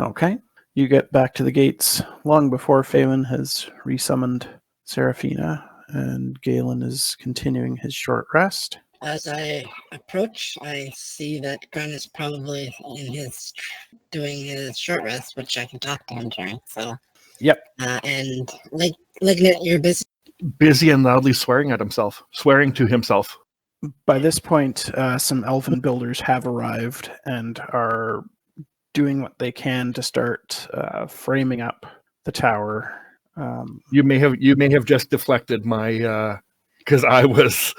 Okay. You get back to the gates long before Faewyn has resummoned Seraphina, and Gaelen is continuing his short rest. As I approach, I see that Grun is probably doing his short rest, which I can talk to him during. So, Yep. And Lignyck, you're busy. Busy and loudly swearing to himself. By this point, some elven builders have arrived and are doing what they can to start framing up the tower. You may have just deflected my because I was.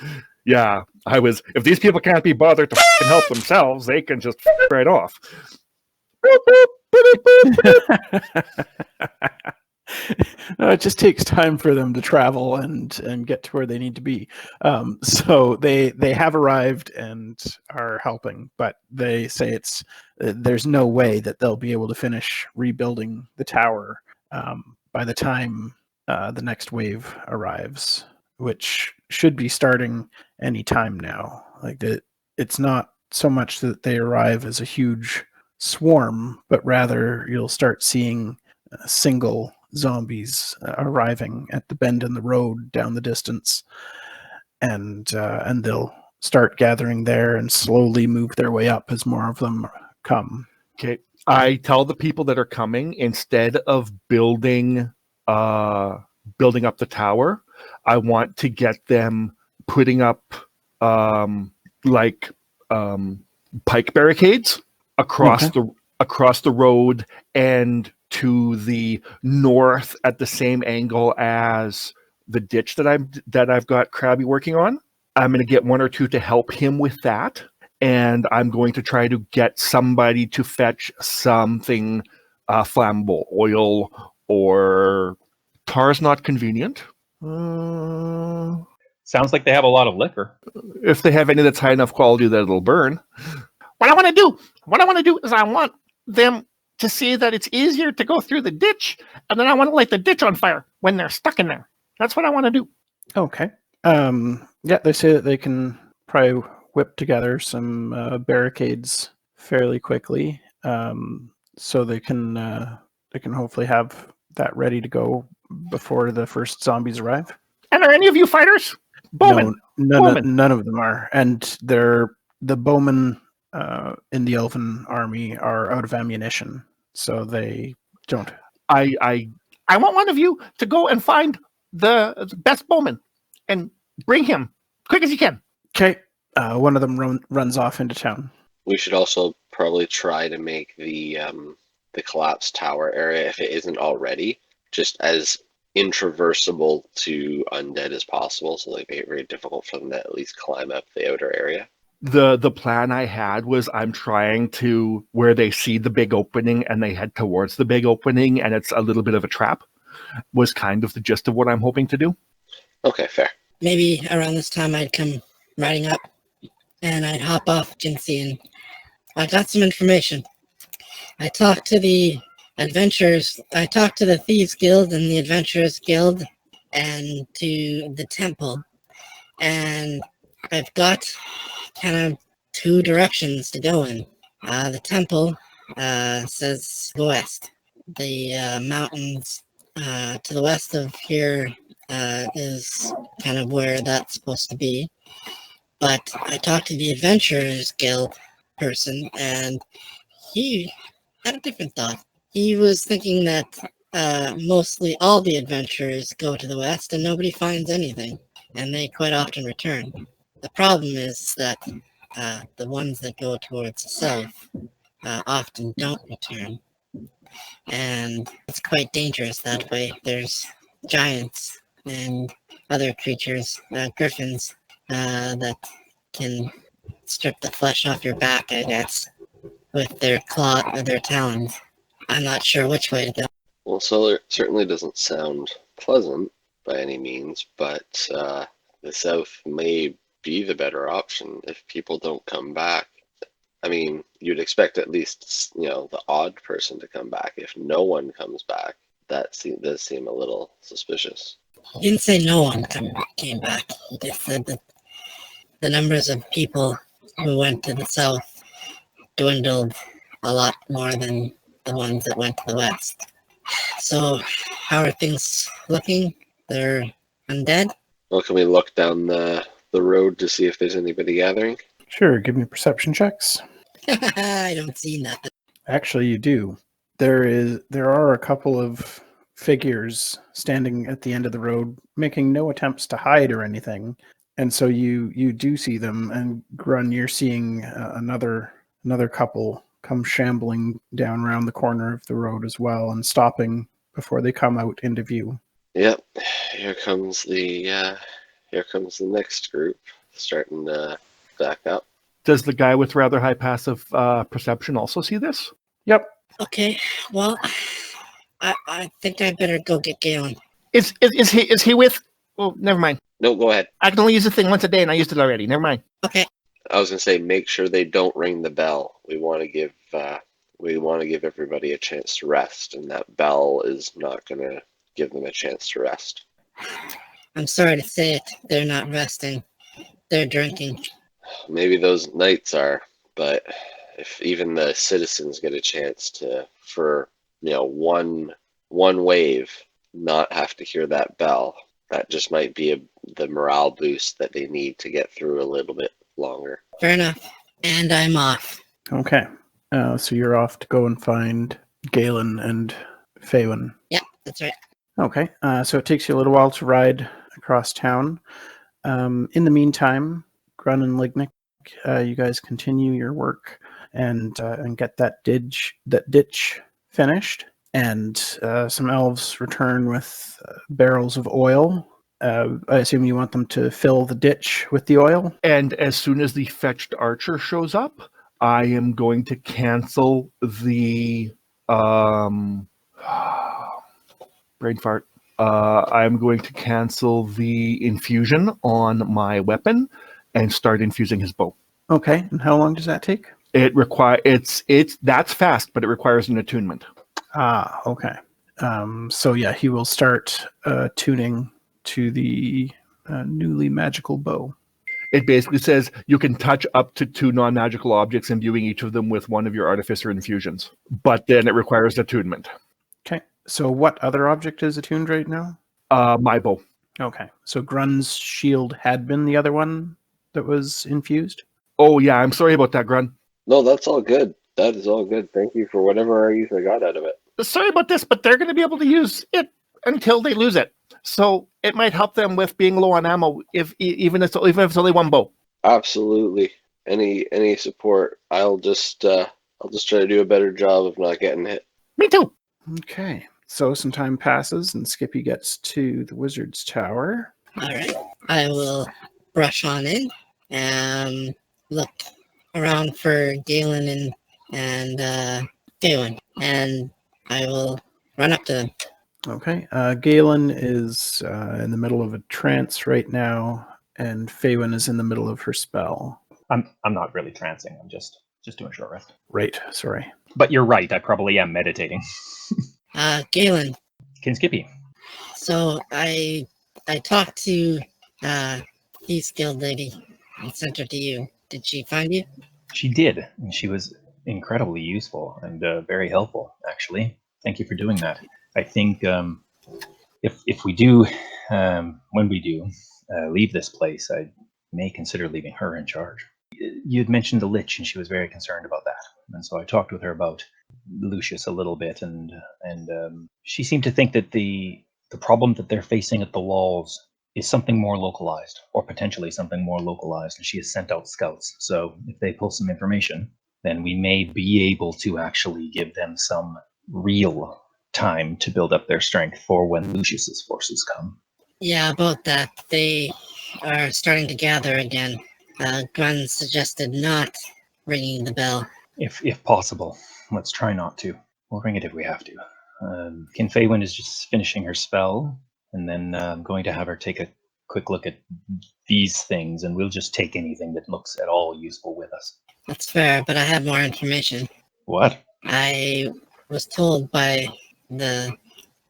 If these people can't be bothered to help themselves, they can just right off. No, it just takes time for them to travel and get to where they need to be. So they have arrived and are helping, but they say there's no way that they'll be able to finish rebuilding the tower by the time the next wave arrives, which should be starting any time now. Like it's not so much that they arrive as a huge swarm, but rather you'll start seeing single zombies arriving at the bend in the road down the distance, and they'll start gathering there and slowly move their way up as more of them come. Okay, I tell the people that are coming, instead of building up the tower, I want to get them putting up pike barricades across the road and to the north at the same angle as the ditch that I've got Krabby working on. I'm going to get one or two to help him with that, and I'm going to try to get somebody to fetch something flammable, oil or tar's not convenient. Sounds like they have a lot of liquor. If they have any that's high enough quality that it'll burn. What I want to do is I want them to see that it's easier to go through the ditch, and then I want to light the ditch on fire when they're stuck in there. That's what I want to do. Okay. Yeah, they say that they can probably whip together some barricades fairly quickly, so they can hopefully have that ready to go before the first zombies arrive. And are any of you fighters? Bowman. No, Bowman. none of them are, and the bowmen in the elven army are out of ammunition, so they don't. I want one of you to go and find the best bowman and bring him quick as you can. Okay. One of them runs off into town. We should also probably try to make the collapsed tower area, if it isn't already, just as intraversible to undead as possible, so like make it very difficult for them to at least climb up the outer area. The plan I had was I'm trying to where they see the big opening and they head towards the big opening and it's a little bit of a trap was kind of the gist of what I'm hoping to do. Okay, fair. Maybe around this time I'd come riding up and I'd hop off Jinxie and I got some information. I talked to the adventurers. I talked to the Thieves Guild and the Adventurers Guild and to the temple. And I've got kind of two directions to go in. The temple says go west. The mountains to the west of here is kind of where that's supposed to be. But I talked to the Adventurers Guild person, and he had a different thought. He was thinking that mostly all the adventurers go to the west and nobody finds anything, and they quite often return. The problem is that the ones that go towards the south often don't return, and it's quite dangerous that way. There's giants and other creatures, griffins, that can strip the flesh off your back, I guess, with their claw or their talons. I'm not sure which way to go. Well, solar certainly doesn't sound pleasant by any means, but the south may be the better option if people don't come back. I mean, you'd expect at least, the odd person to come back. If no one comes back, that does seem a little suspicious. He didn't say no one came back. He just said that the numbers of people who went to the south dwindled a lot more than the ones that went to the west. So, how are things looking? They're undead? Well, can we look down the road to see if there's anybody gathering? Sure, give me perception checks. I don't see nothing. Actually, you do. There are a couple of figures standing at the end of the road, making no attempts to hide or anything. And so you do see them, and Grun, you're seeing another couple come shambling down around the corner of the road as well, and stopping before they come out into view. Yep, here comes the next group starting to back up. Does the guy with rather high passive perception also see this? Yep. Okay, well, I think I better go get Gaelen. Is he with? Oh, never mind. No, go ahead. I can only use the thing once a day, and I used it already. Never mind. Okay. I was gonna say, make sure they don't ring the bell. We want to give everybody a chance to rest, and that bell is not gonna give them a chance to rest. I'm sorry to say it, they're not resting. They're drinking. Maybe those knights are, but if even the citizens get a chance to, for one wave, not have to hear that bell, that just might be the morale boost that they need to get through a little bit longer. Fair enough. And I'm off. Okay. So you're off to go and find Gaelen and Faewyn. Yeah, that's right. Okay. So it takes you a little while to ride across town. In the meantime, Grun and Lignyck, you guys continue your work and get that ditch finished. And some elves return with barrels of oil. I assume you want them to fill the ditch with the oil? And as soon as the fetched archer shows up, I am going to cancel the brain fart. I'm going to cancel the infusion on my weapon and start infusing his bow. Okay. And how long does that take? That's fast, but it requires an attunement. Ah, okay. So yeah, he will start tuning to the newly magical bow. It basically says you can touch up to 2 non-magical objects, imbuing each of them with one of your artificer infusions. But then it requires attunement. Okay. So what other object is attuned right now? My bow. Okay. So Grun's shield had been the other one that was infused? Oh, yeah, I'm sorry about that, Grun. No, that's all good. That is all good. Thank you for whatever use I got out of it. Sorry about this, but they're going to be able to use it until they lose it. So it might help them with being low on ammo, even if it's only one bow. Absolutely. Any support. I'll just try to do a better job of not getting hit. Me too. Okay. So some time passes and Skippy gets to the wizard's tower. All right. I will brush on in and look around for Gaelen and Faewyn, and I will run up to them. Okay. Gaelen is in the middle of a trance right now, and Faewyn is in the middle of her spell. I'm not really trancing. I'm just doing short rest. Right. Sorry. But you're right. I probably am meditating. Gaelen, Kin Skippy. so I talked to Thieves Guild lady and sent her to you. Did she find you? She did, and she was incredibly useful and very helpful, actually. Thank you for doing that. I think if we do, when we do leave this place, I may consider leaving her in charge. You had mentioned the Lich, and she was very concerned about that. And so I talked with her about Lucius a little bit, and she seemed to think that the problem that they're facing at the walls is something more localized, or potentially something more localized, and she has sent out scouts. So if they pull some information, then we may be able to actually give them some real time to build up their strength for when Lucius's forces come. Yeah, about that. They are starting to gather again. Grun suggested not ringing the bell. If possible, let's try not to. We'll ring it if we have to. Kin Faewyn is just finishing her spell, and then I'm going to have her take a quick look at these things, and we'll just take anything that looks at all useful with us. That's fair, but I have more information. What? I was told by the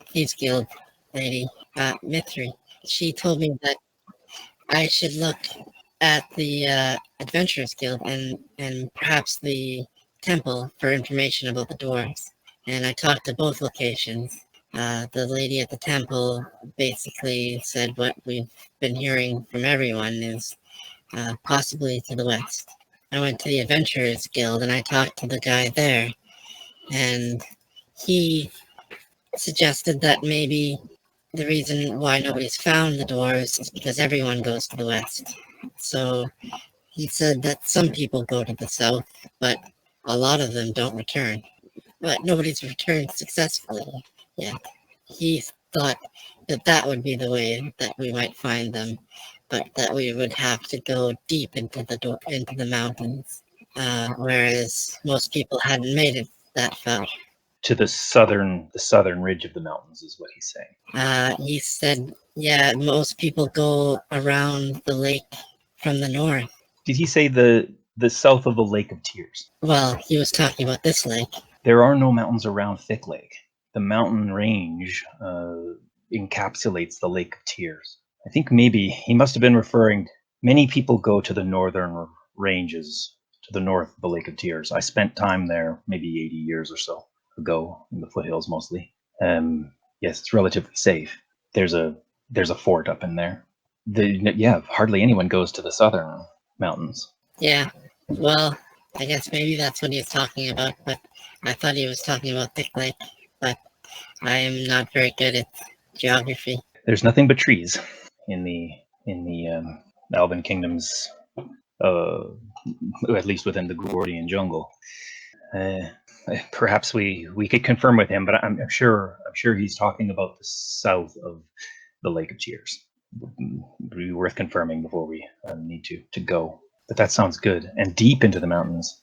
Thieves Guild lady, Mithri. She told me that I should look at the Adventurers Guild and perhaps the temple for information about the dwarves. And I talked to both locations. The lady at the temple basically said what we've been hearing from everyone is possibly to the west. I went to the Adventurers Guild and I talked to the guy there, and he suggested that maybe the reason why nobody's found the dwarves is because everyone goes to the west. So he said that some people go to the south, but a lot of them don't return. But nobody's returned successfully yet. He thought that would be the way that we might find them, but that we would have to go deep into the mountains, whereas most people hadn't made it that far. To the southern ridge of the mountains is what he's saying. He said, yeah, most people go around the lake from the north. Did he say the south of the Lake of Tears? Well, he was talking about this lake. There are no mountains around Thick Lake. The mountain range encapsulates the Lake of Tears. I think maybe he must have been referring. Many people go to the northern ranges, to the north of the Lake of Tears. I spent time there maybe 80 years or so ago in the foothills mostly. Yes, it's relatively safe. There's a fort up in there. Hardly anyone goes to the southern mountains. Yeah, well, I guess maybe that's what he was talking about, but I thought he was talking about Thick Lake, but I am not very good at geography. There's nothing but trees in the Elven kingdoms, at least within the Gordian jungle. Perhaps we could confirm with him, but I'm sure he's talking about the south of the Lake of Tears. Would be worth confirming before we need to go. But that sounds good. And deep into the mountains.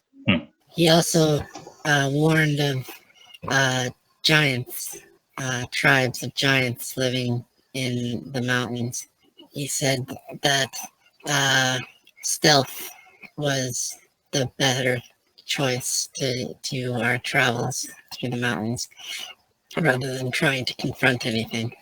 He also warned of giants, tribes of giants living in the mountains. He said that stealth was the better choice to our travels through the mountains rather than trying to confront anything.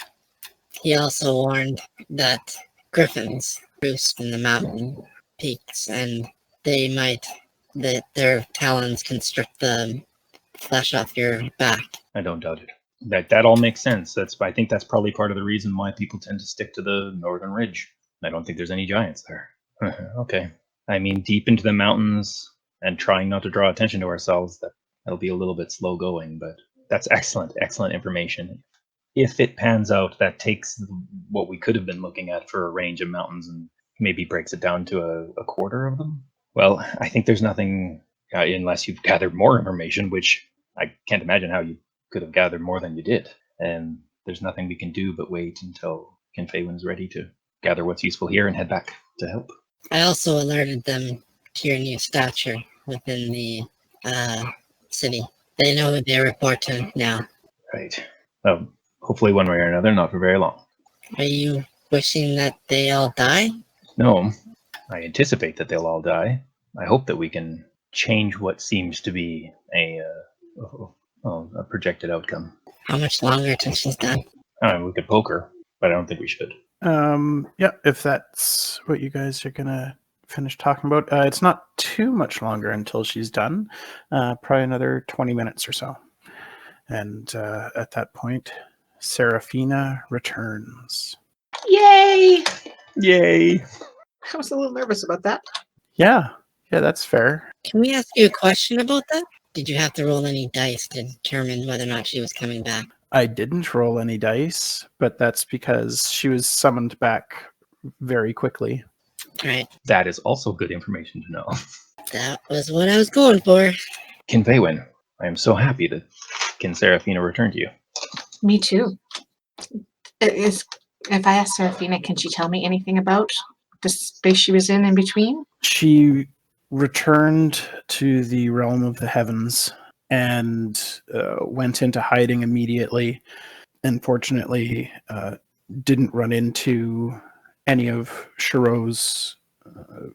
He also warned that griffins roost in the mountain peaks, and their talons can strip the flesh off your back. I don't doubt it. That all makes sense. I think that's probably part of the reason why people tend to stick to the northern ridge. I don't think there's any giants there. Okay. I mean, deep into the mountains and trying not to draw attention to ourselves, that'll be a little bit slow going, but that's excellent information. If it pans out, that takes what we could have been looking at for a range of mountains and maybe breaks it down to a quarter of them. Well, I think there's nothing, unless you've gathered more information, which I can't imagine how you could have gathered more than you did. And there's nothing we can do but wait until Faewyn's ready to gather what's useful here and head back to help. I also alerted them to your new stature within the city. They know who they report to now. Right. Hopefully one way or another, not for very long. Are you wishing that they all die? No, I anticipate that they'll all die. I hope that we can change what seems to be a projected outcome. How much longer till she's done? We could poke her, but I don't think we should. Yeah, if that's what you guys are gonna finish talking about. It's not too much longer until she's done. Probably another 20 minutes or so. And at that point, Seraphina returns. Yay! Yay! I was a little nervous about that. Yeah, that's fair. Can we ask you a question about that? Did you have to roll any dice to determine whether or not she was coming back? I didn't roll any dice, but that's because she was summoned back very quickly. Right. That is also good information to know. That was what I was going for. Faewyn, I am so happy that Seraphina returned to you. Me too. If I ask Seraphina, can she tell me anything about the space she was in between? She returned to the realm of the heavens and went into hiding immediately. Unfortunately, didn't run into any of Shiro's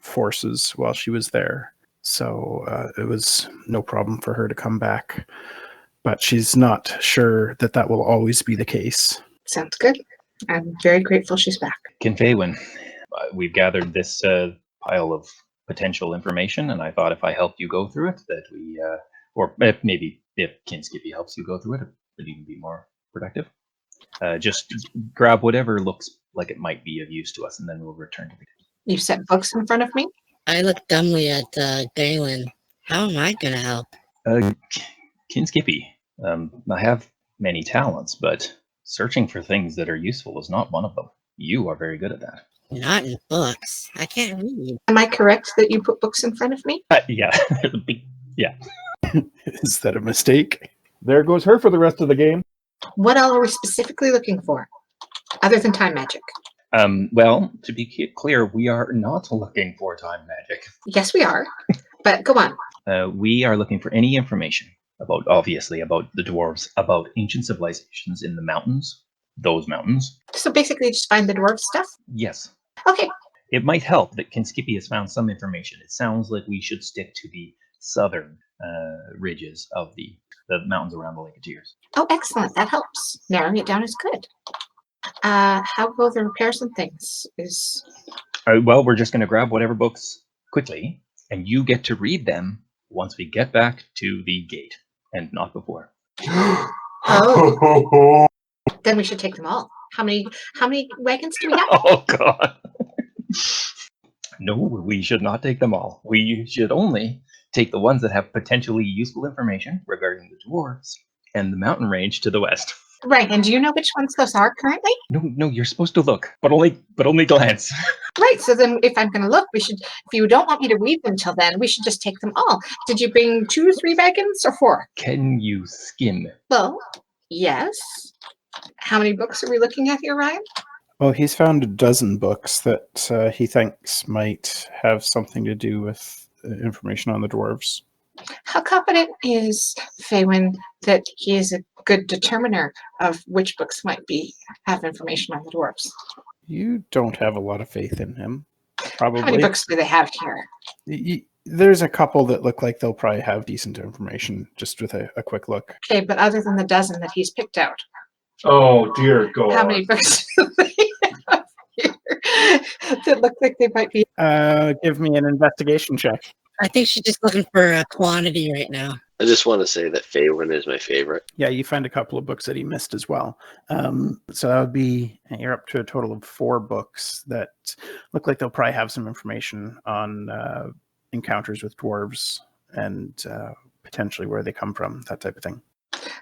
forces while she was there. So it was no problem for her to come back. But she's not sure that will always be the case. Sounds good. I'm very grateful she's back. Faewyn, we've gathered this pile of potential information, and I thought if I helped you go through it, that we, or maybe if Skippy helps you go through it, it would even be more productive. Just grab whatever looks like it might be of use to us, and then we'll return to it. You set books in front of me? I look dumbly at Gaelen. How am I going to help? Skippy, I have many talents, but searching for things that are useful is not one of them. You are very good at that. Not in books. I can't read. Am I correct that you put books in front of me? Yeah. Yeah. Is that a mistake? There goes her for the rest of the game. What all are we specifically looking for, other than time magic? Well, to be clear, we are not looking for time magic. Yes, we are. But go on. We are looking for any information about the dwarves, about ancient civilizations in the mountains, those mountains. So basically just find the dwarf stuff? Yes. Okay. It might help that Skippy has found some information. It sounds like we should stick to the southern ridges of the mountains around the Lake of Tears. Oh, excellent. That helps. Narrowing it down is good. How go the repairs and things? Well, we're just going to grab whatever books quickly, and you get to read them once we get back to the gate, and not before. Oh. Then we should take them all. How many wagons do we have? Oh, God. No, we should not take them all. We should only take the ones that have potentially useful information regarding the dwarves and the mountain range to the west. Right, and do you know which ones those are currently? No, you're supposed to look, but only glance. Right, so then if I'm going to look, if you don't want me to read them till then, we should just take them all. Did you bring 2 or 3 wagons or 4? Can you skim? Well, yes. How many books are we looking at here, Ryan? Well, he's found a dozen books that he thinks might have something to do with information on the dwarves. How confident is Faewyn that he is a good determiner of which books might have information on the dwarves? You don't have a lot of faith in him, probably. How many books do they have here? There's a couple that look like they'll probably have decent information just with a quick look. Okay, but other than the dozen that he's picked out, Oh, dear God. how many books do they have here? that look like they might be. Give me an investigation check. I think she's just looking for a quantity right now. I just want to say that Faewyn is my favorite. Yeah, you find a couple of books that he missed as well. So that would be, you're up to a total of 4 books that look like they'll probably have some information on encounters with dwarves and potentially where they come from, that type of thing.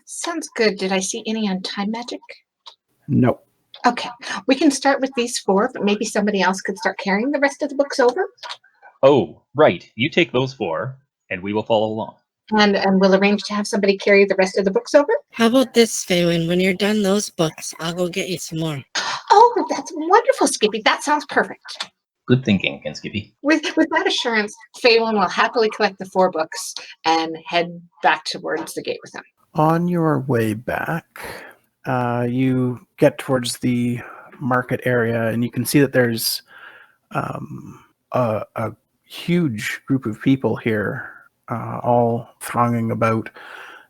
Sounds good. Did I see any on time magic? No. Okay, we can start with these 4, but maybe somebody else could start carrying the rest of the books over. Oh, right. You take those 4, and we will follow along. And we'll arrange to have somebody carry the rest of the books over. How about this, Faewyn? When you're done those books, I'll go get you some more. Oh, that's wonderful, Skippy. That sounds perfect. Good thinking, Skippy. With that assurance, Faewyn will happily collect the 4 books and head back towards the gate with them. On your way back, you get towards the market area, and you can see that there's a huge group of people here, all thronging about,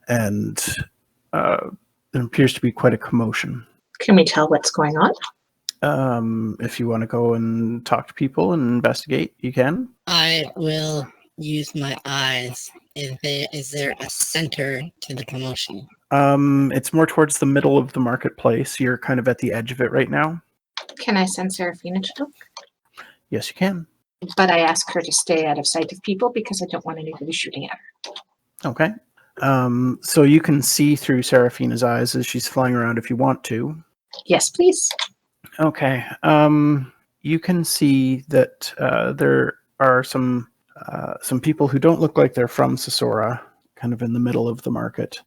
and there appears to be quite a commotion. Can we tell what's going on? If you want to go and talk to people and investigate, you can. I will use my eyes. Is there a center to the commotion? It's more towards the middle of the marketplace. You're kind of at the edge of it right now. Can I send Seraphina to look? Yes, you can. But I ask her to stay out of sight of people because I don't want anybody shooting at her. Okay. So you can see through Seraphina's eyes as she's flying around if you want to. Yes, please. Okay. You can see that there are some people who don't look like they're from Sessora, kind of in the middle of the market.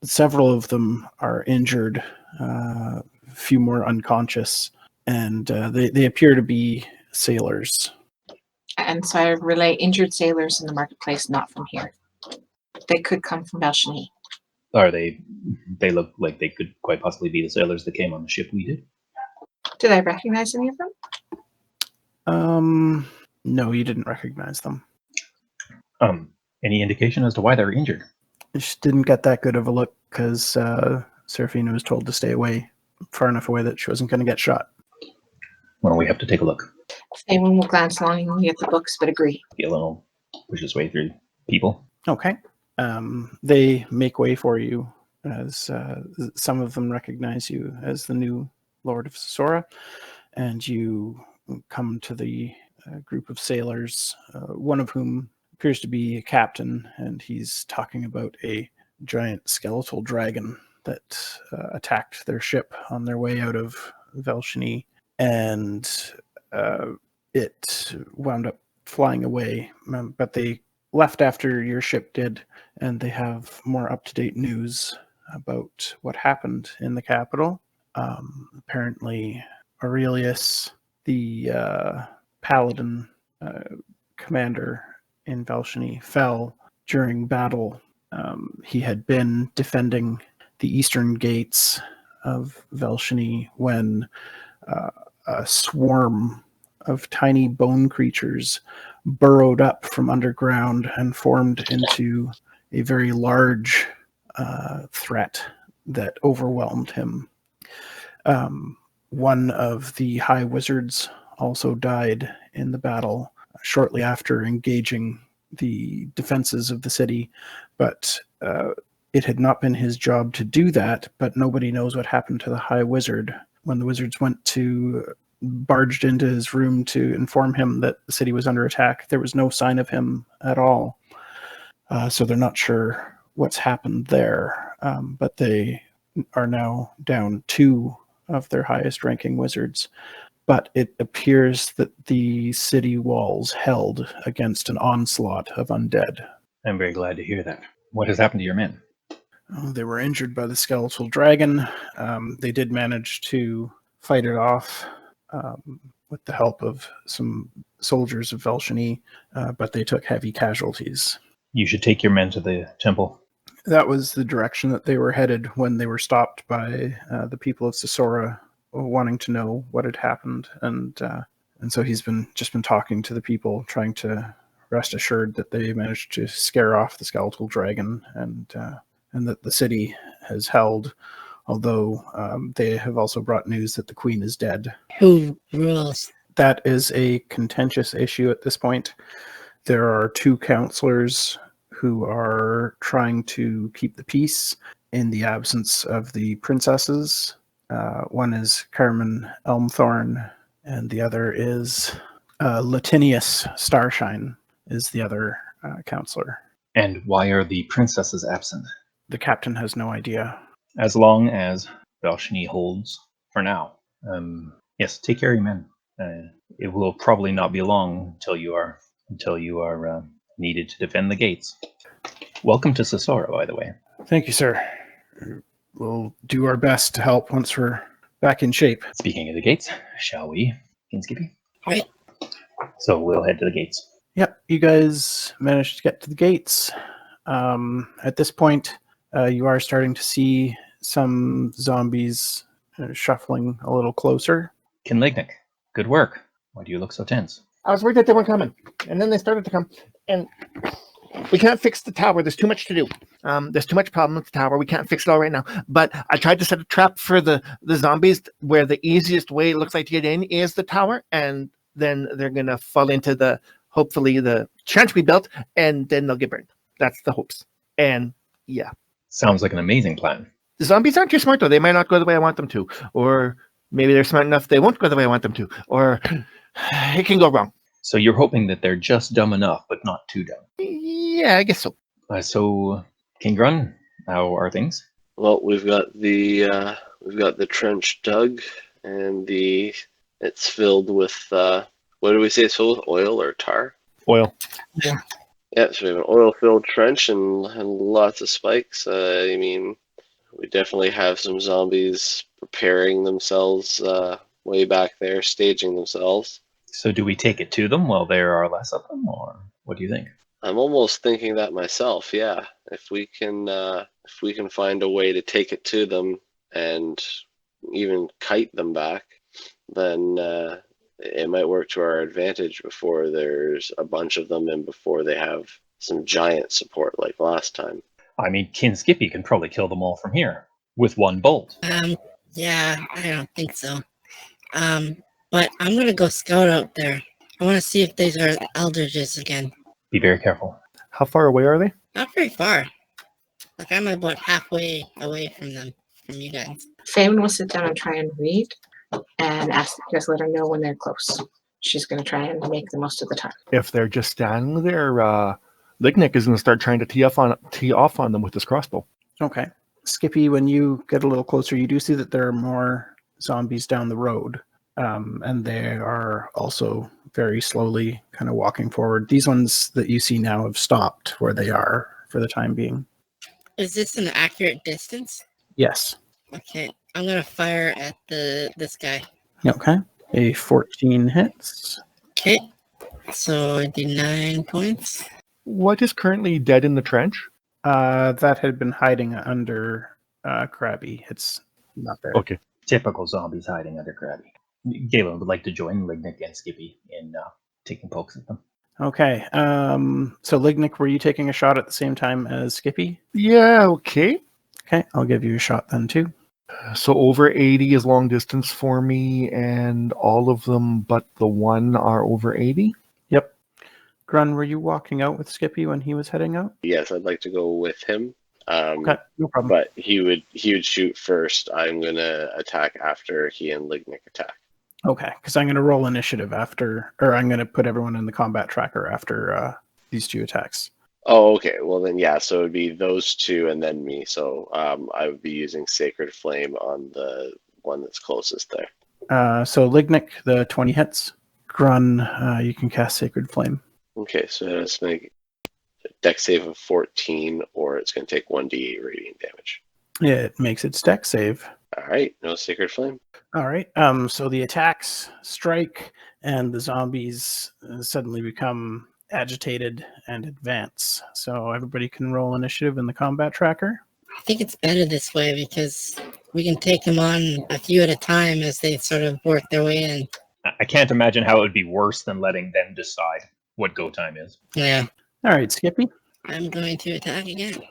Several of them are injured, a few more unconscious, and they appear to be sailors. And so I relay injured sailors in the marketplace, not from here. They could come from Belchany. Are they? They look like they could quite possibly be the sailors that came on the ship we did. Did I recognize any of them? No, you didn't recognize them. Any indication as to why they're injured? She didn't get that good of a look because Seraphina was told to stay away, far enough away that she wasn't going to get shot. Well, we have to take a look. Anyone will glance longingly at the books, but agree. Gaelen will push his way through people. Okay. They make way for you as some of them recognize you as the new Lord of Sessora, and you come to the group of sailors, one of whom appears to be a captain, and he's talking about a giant skeletal dragon that attacked their ship on their way out of Belchany, and it wound up flying away, but they left after your ship did, and they have more up-to-date news about what happened in the capital. Apparently, Aurelius, the paladin commander in Belchany, fell during battle. He had been defending the eastern gates of Belchany when a swarm of tiny bone creatures burrowed up from underground and formed into a very large threat that overwhelmed him. One of the high wizards also died in the battle shortly after engaging the defenses of the city, but it had not been his job to do that, but nobody knows what happened to the high wizard. When the wizards barged into his room to inform him that the city was under attack, there was no sign of him at all. So they're not sure what's happened there, but they are now down 2 of their highest ranking wizards. But it appears that the city walls held against an onslaught of undead. I'm very glad to hear that. What has happened to your men? They were injured by the skeletal dragon. They did manage to fight it off with the help of some soldiers of Belchany, but they took heavy casualties. You should take your men to the temple. That was the direction that they were headed when they were stopped by the people of Sessora wanting to know what had happened. And so he's been talking to the people, trying to rest assured that they managed to scare off the skeletal dragon and that the city has held, although they have also brought news that the queen is dead. Who rules? That is a contentious issue at this point. There are two counselors who are trying to keep the peace in the absence of the princesses. One is Carmen Elmthorn, and the other is Latinius Starshine is the other counselor. And why are the princesses absent? The captain has no idea. As long as Belshani holds for now. Yes, take care of your men. It will probably not be long until you are needed to defend the gates. Welcome to Sessora, by the way. Thank you, sir. We'll do our best to help once we're back in shape. Speaking of the gates, shall we, Skippy? Right. So we'll head to the gates. Yep, you guys managed to get to the gates. At this point, you are starting to see some zombies shuffling a little closer. Lignyck, good work. Why do you look so tense? I was worried that they weren't coming, and then they started to come, and we can't fix the tower. There's too much to do. There's too much problem with the tower. We can't fix it all right now. But I tried to set a trap for the zombies where the easiest way it looks like to get in is the tower, and then they're going to fall into hopefully the trench we built, and then they'll get burned. That's the hopes. And yeah. Sounds like an amazing plan. The zombies aren't too smart, though. They might not go the way I want them to. Or maybe they're smart enough they won't go the way I want them to. Or it can go wrong. So you're hoping that they're just dumb enough, but not too dumb. Yeah, I guess so. So, King Grun, how are things? Well, we've got the trench dug, and it's filled with what do we say it's filled with? Oil or tar? Oil. Yeah, so we have an oil-filled trench and lots of spikes. I mean, we definitely have some zombies preparing themselves way back there, staging themselves. So do we take it to them while there are less of them, or what do you think? I'm almost thinking that myself. Yeah, if we can find a way to take it to them and even kite them back, then it might work to our advantage before there's a bunch of them and before they have some giant support like last time. I mean, Skippy can probably kill them all from here with one bolt. Yeah, I don't think so. But I'm gonna go scout out there. I want to see if these are Eldridges again. Be very careful. How far away are they? Not very far. Like I'm about halfway away from them, from you guys. Faewyn will sit down and try and read and just let her know when they're close. She's going to try and make the most of the time. If they're just standing there, Lignyck is going to start trying to tee off on them with his crossbow. Okay. Skippy, when you get a little closer, you do see that there are more zombies down the road. And they are also very slowly kind of walking forward. These ones that you see now have stopped where they are for the time being. Is this an accurate distance? Yes. Okay, I'm gonna fire at this guy. Okay. A 14 hits. Okay, so I do 9 points. What is currently dead in the trench? That had been hiding under Krabby. It's not there. Okay. Typical zombies hiding under Krabby. Gaelen would like to join Lignyck and Skippy in taking pokes at them. Okay. So Lignyck, were you taking a shot at the same time as Skippy? Yeah, okay. Okay, I'll give you a shot then too. So over 80 is long distance for me, and all of them but the one are over 80? Yep. Grun, were you walking out with Skippy when he was heading out? Yes, I'd like to go with him. Okay, no problem. But he would shoot first. I'm gonna attack after he and Lignyck attack. Okay, because I'm going to roll initiative after, or I'm going to put everyone in the combat tracker after these two attacks. Oh, okay. Well then, yeah. So it would be those two and then me. So I would be using Sacred Flame on the one that's closest there. So Lignyck, the 20 hits. Grun, you can cast Sacred Flame. Okay, so let's make a dex save of 14, or it's going to take 1d8 radiant damage. It makes its dex save. All right, no Sacred Flame. All right. So the attacks strike, and the zombies suddenly become agitated and advance. So everybody can roll initiative in the combat tracker. I think it's better this way because we can take them on a few at a time as they sort of work their way in. I can't imagine how it would be worse than letting them decide what go time is. Yeah. All right, Skippy. I'm going to attack again.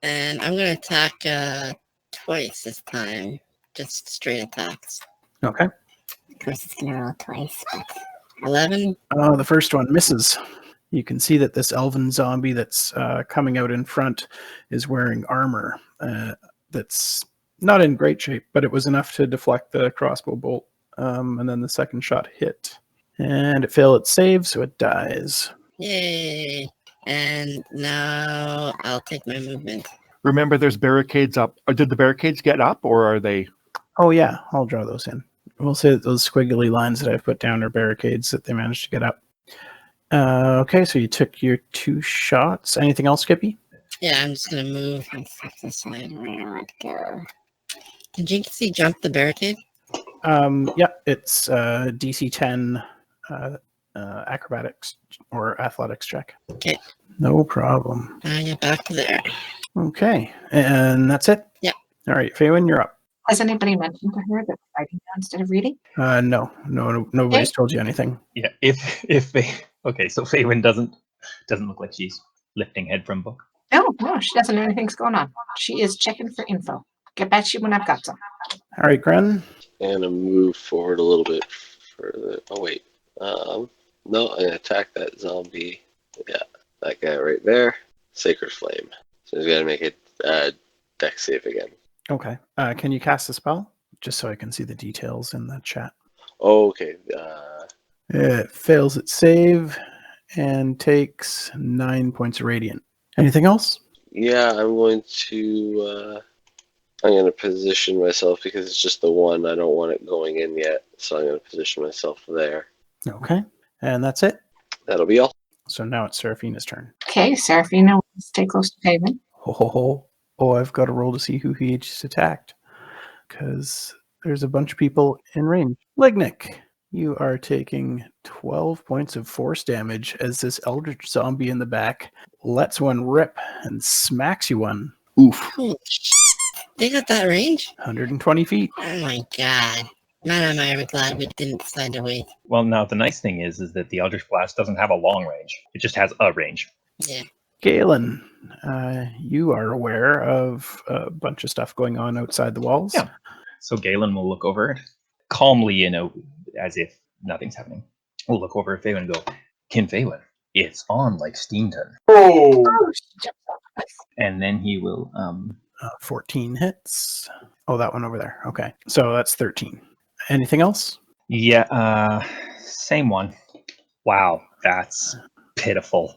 And I'm going to attack twice this time. Just straight attacks. Okay. course, it's gonna roll twice, but 11. Oh, the first one misses. You can see that this elven zombie that's coming out in front is wearing armor that's not in great shape, but it was enough to deflect the crossbow bolt. And then the second shot hit. And it failed its save, so it dies. Yay! And now I'll take my movement. Remember, there's barricades up. Did the barricades get up, or are they? Oh, yeah, I'll draw those in. We'll say that those squiggly lines that I've put down are barricades that they managed to get up. Okay, so you took your 2 shots. Anything else, Skippy? Yeah, I'm just gonna move and decide where I want to go. Can Jinxie jump the barricade? Yeah, it's DC 10 acrobatics or athletics check. Okay. No problem. I get back to there. Okay, and that's it? Yeah. All right, Faewyn, you're up. Has anybody mentioned to her that writing now instead of reading? No, nobody's told you anything. Yeah, if they okay, so Faewyn doesn't look like she's lifting head from book. No, she doesn't know anything's going on. She is checking for info. Get back to you when I've got some. All right, Grun. And move forward a little bit further. Oh wait. No, I attack that zombie. Yeah, that guy right there. Sacred Flame. So he's gotta make a dex save again. Okay. Can you cast a spell? Just so I can see the details in the chat. Oh, okay. It fails its save and takes 9 points of radiant. Anything else? Yeah, I'm going to position myself because it's just the one. I don't want it going in yet, so I'm going to position myself there. Okay. And that's it. That'll be all. So now it's Seraphina's turn. Okay, Seraphina, stay close to Faewyn. Oh, I've got to roll to see who he just attacked. Because there's a bunch of people in range. Lignyck, you are taking 12 points of force damage as this eldritch zombie in the back lets one rip and smacks you one. Oof. Holy shit. They got that range? 120 feet. Oh my god. Man, am I ever glad we didn't decide to wait. Well, now the nice thing is that the Eldritch Blast doesn't have a long range. It just has a range. Yeah. Gaelen, you are aware of a bunch of stuff going on outside the walls. Yeah. So Gaelen will look over it calmly, as if nothing's happening. We'll look over at Faewyn and go, Kin Faewyn, it's on like Steamton. Oh! And then he will 14 hits. Oh, that one over there. Okay. So that's 13. Anything else? Yeah, same one. Wow, that's pitiful.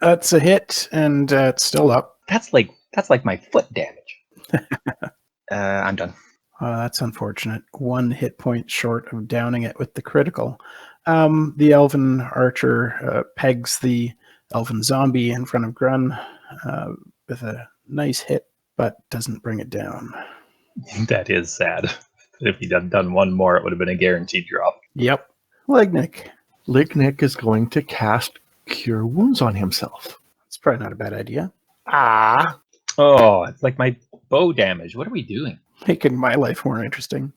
That's a hit, and it's still up. That's like my foot damage. I'm done. That's unfortunate. 1 hit point short of downing it with the critical. The elven archer pegs the elven zombie in front of Grun with a nice hit, but doesn't bring it down. That is sad. If he'd done one more, it would have been a guaranteed drop. Yep. Lignyck. Lignyck is going to cast Cure Wounds on himself. It's probably not a bad idea. Ah! Oh, it's like my bow damage. What are we doing? Making my life more interesting.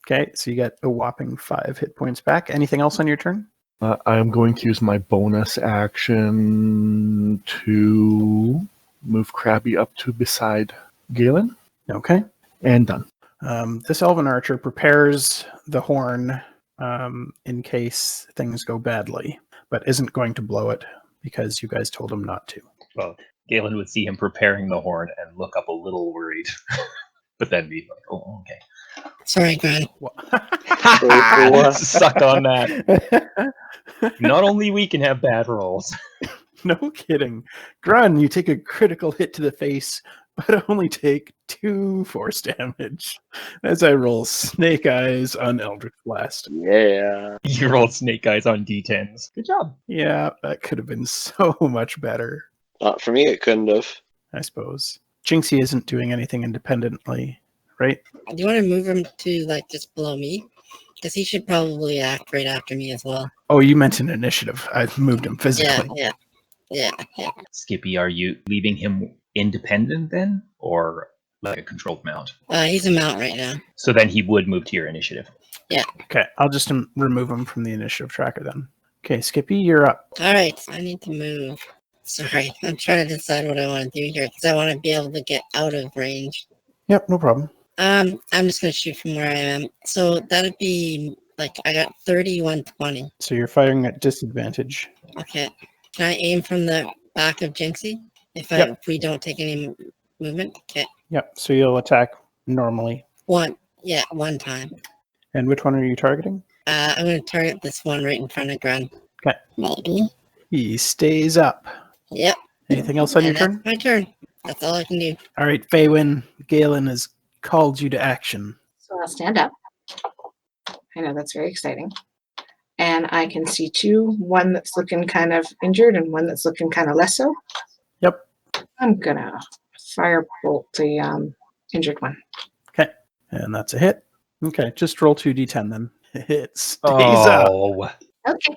Okay, so you get a whopping 5 hit points back. Anything else on your turn? I am going to use my bonus action to move Krabby up to beside Gaelen. Okay. And done. This elven archer prepares the horn in case things go badly, but isn't going to blow it because you guys told him not to. Well, Gaelen would see him preparing the horn and look up a little worried. But then be like, oh, okay. Sorry, Grun. Suck on that. Not only we can have bad rolls. No kidding. Grun, you take a critical hit to the face, but only take 2 force damage as I roll Snake Eyes on Eldritch Blast. Yeah. You rolled Snake Eyes on D10s. Good job. Yeah, that could have been so much better, Not for me, it couldn't have. I suppose. Jinxie isn't doing anything independently, right? Do you want to move him to, just below me? Because he should probably act right after me as well. Oh, you meant an initiative. I moved him physically. Yeah. Skippy, are you leaving him independent then? Or like a controlled mount? He's a mount right now. So then he would move to your initiative. Okay, I'll just remove him from the initiative tracker then. Okay, Skippy, you're up. All right, I need to move. Sorry, I'm trying to decide what I want to do here because I want to be able to get out of range. Yep, no problem. I'm just going to shoot from where I am. So that'd be Like, I got 31, 20. So you're firing at disadvantage. Okay. Can I aim from the back of Jinxie? If Yep. we don't take any movement? Okay. Yep. So you'll attack normally. One. Yeah, one time. And which one are you targeting? I'm going to target this one right in front of Grun. Okay. Maybe. He stays up. Yep. Anything else on your And turn? that's my turn. That's all I can do. All right, Faewyn, Gaelen has called you to action. So I'll stand up. I know that's very exciting. And I can see two, one that's looking kind of injured and one that's looking kind of less so. Yep. I'm gonna firebolt the injured one. Okay. And that's a hit. Okay, just roll 2d10 then. It stays up. Oh, Okay.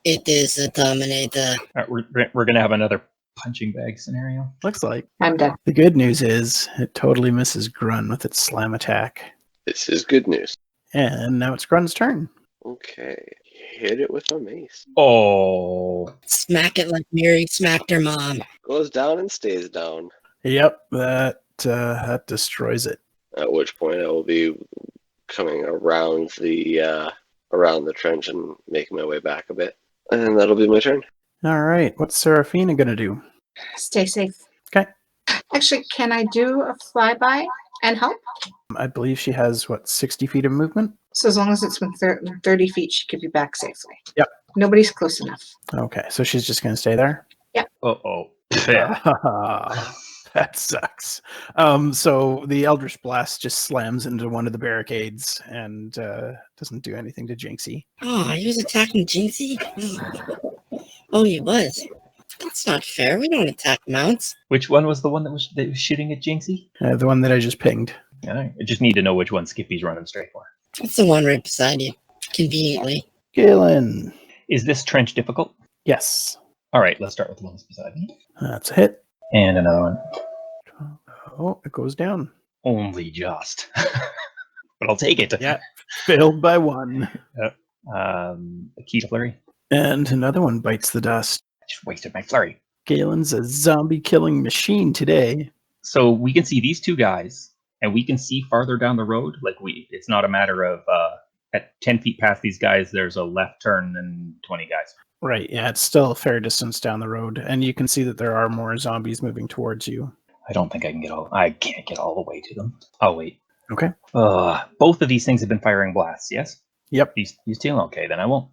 It is a Dominator. we're gonna have another punching bag scenario. Looks like. I'm done. The good news is it totally misses Grun with its slam attack. This is good news. And now it's Grun's turn. Okay. Hit it with my mace. Oh, Smack it like Mary smacked her mom. Goes down and stays down. Yep, that destroys it. At which point I will be coming around the trench and making my way back a bit. And that'll be my turn. All right, what's Seraphina going to do? Stay safe. Okay. Actually, can I do a flyby and help? I believe she has, 60 feet of movement? So as long as it's within 30 feet, she could be back safely. Yep. Nobody's close enough. Okay, so she's just going to stay there? uh-oh. That sucks. So the Eldritch Blast just slams into one of the barricades and doesn't do anything to Jinxie. Oh, he was attacking Jinxie? Oh, he was. That's not fair. We don't attack mounts. Which one was the one that was shooting at Jinxie? The one that I just pinged. I just need to know which one Skippy's running straight for. It's the one right beside you. Conveniently. Gaelen. Is this trench difficult? Yes. All right, let's start with the one that's beside me. That's a hit. And another one. Oh, it goes down. Only just. But I'll take it. Yeah. Failed by one. A key to flurry. And another one bites the dust. I just wasted my flurry. Galen's a zombie killing machine today. So we can see these two guys, and we can see farther down the road. It's not a matter of at 10 feet past these guys, there's a left turn and 20 guys. Right, yeah, it's still a fair distance down the road, and you can see that there are more zombies moving towards you. I don't think I can't get all the way to them. Oh, wait. Okay. Both of these things have been firing blasts, yes? Yep. These two? Okay, then I won't.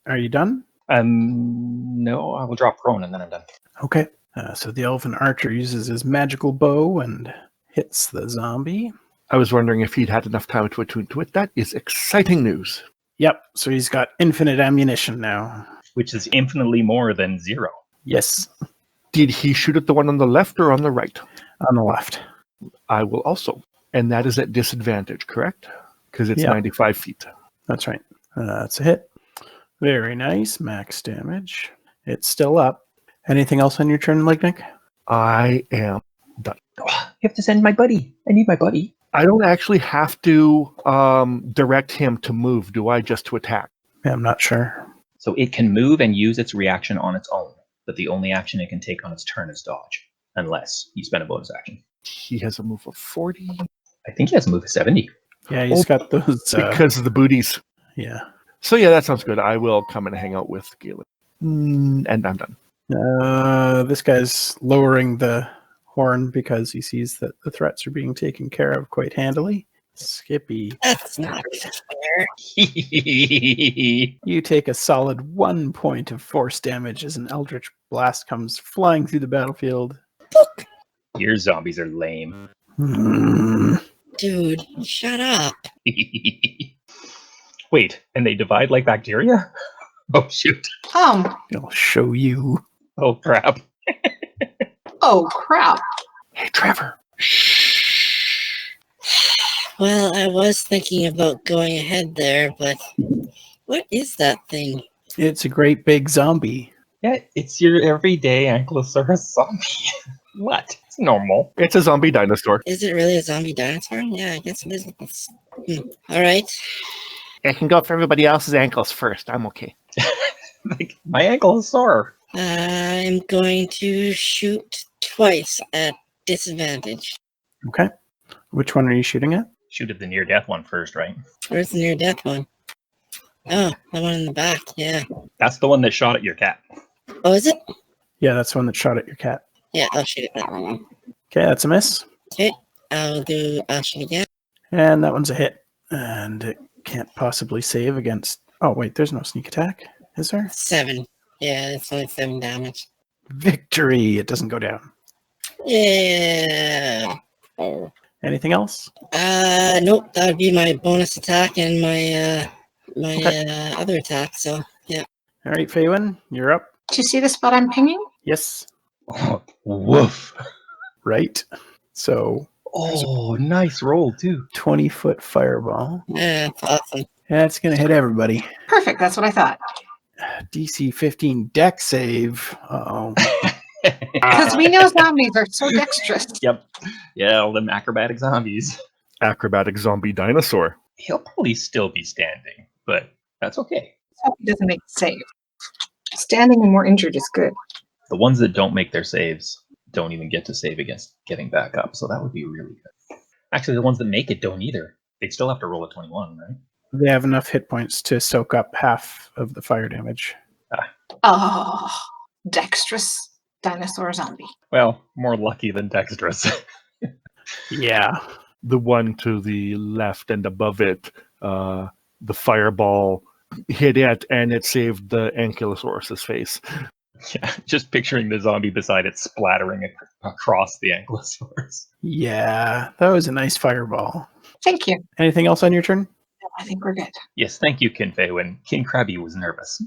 Are you done? No, I will drop prone and then I'm done. Okay. So the elven archer uses his magical bow and hits the zombie. I was wondering if he'd had enough time to attune to it. That is exciting news. Yep, so he's got infinite ammunition now. Which is infinitely more than 0. Yes, Did he shoot at the one on the left or on the right? on the left. I will also. And that is at disadvantage, correct? Because it's Yeah. 95 feet. That's right. That's a hit. Very nice. Max damage. It's still up. Anything else on your turn, Lignyck? I am done. You have to send my buddy. I need my buddy. I don't actually have to direct him to move, do I? Just to attack? Yeah, I'm not sure. So it can move and use its reaction on its own, but the only action it can take on its turn is dodge, unless you spend a bonus action. He has a move of 40. I think he has a move of 70. Yeah, he's got those. Because of the booties. Yeah. So yeah, that sounds good. I will come and hang out with Gaelen. And I'm done. This guy's lowering the horn because he sees that the threats are being taken care of quite handily. Skippy, That's not fair. you take a solid 1 point of force damage as an eldritch blast comes flying through the battlefield. Your zombies are lame. Dude, shut up. Wait, and they divide like bacteria? Oh, shoot. I'll show you. Oh, crap. Oh, crap. Hey, Trevor. Well, I was thinking about going ahead there, but what is that thing? It's a great big zombie. Yeah, it's your everyday Ankylosaurus zombie. What? It's normal. It's a zombie dinosaur. Is it really a zombie dinosaur? Yeah, I guess it is. All right. I can go for everybody else's ankles first. I'm okay. Like, my ankle is sore. I'm going to shoot twice at disadvantage. Okay. Which one are you shooting at? Shoot at the near-death one first, right? Where's the near death one? Oh, the one in the back. Yeah. That's the one that shot at your cat. Oh, is it? Yeah, that's the one that shot at your cat. Yeah, I'll shoot it that one. Okay, that's a miss. Okay. I'll shoot again. And that one's a hit. And it can't possibly save against... Oh, wait, there's no sneak attack, is there? 7. Yeah, it's only 7 damage. Victory! It doesn't go down. Yeah. Oh. Anything else? Nope. That would be my bonus attack and my Okay. other attack. So yeah. All right, Faewyn, you're up. Do you see the spot I'm pinging? Yes. Oh, woof. Right. So, Oh, nice roll, too. 20-foot fireball. Yeah, that's awesome. That's going to hit everybody. Perfect. That's what I thought. DC 15 deck save. Uh-oh. Because we know zombies are so dexterous. Yep. Yeah, all them acrobatic zombies. Acrobatic zombie dinosaur. He'll probably still be standing, but that's okay. So he doesn't make a save. Standing and more injured is good. The ones that don't make their saves don't even get to save against getting back up, so that would be really good. Actually, the ones that make it don't either. They'd still have to roll a 21, right? They have enough hit points to soak up half of the fire damage. Oh, dexterous dinosaur zombie. Well, more lucky than dexterous. Yeah. The one to the left and above it, the fireball hit it and it saved the Ankylosaurus's face. Yeah, just picturing the zombie beside it splattering across the Ankylosaurus. Yeah, that was a nice fireball. Thank you. Anything else on your turn? I think we're good. Yes, thank you, Kin Faewyn. King Krabby was nervous.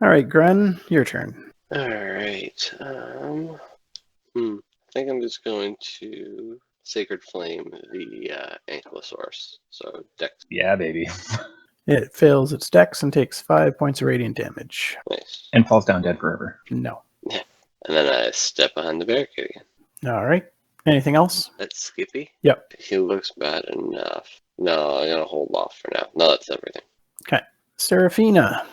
All right, Grun, your turn. All right. I think I'm just going to Sacred Flame the Ankylosaurus. So Dex. Yeah, baby. It fails its dex and takes 5 points of radiant damage. Nice. And falls down dead forever. No. And then I step behind the barricade again. All right. Anything else? That's Skippy. Yep. He looks bad enough. No, I'm gonna hold off for now. No, that's everything. Okay. Seraphina.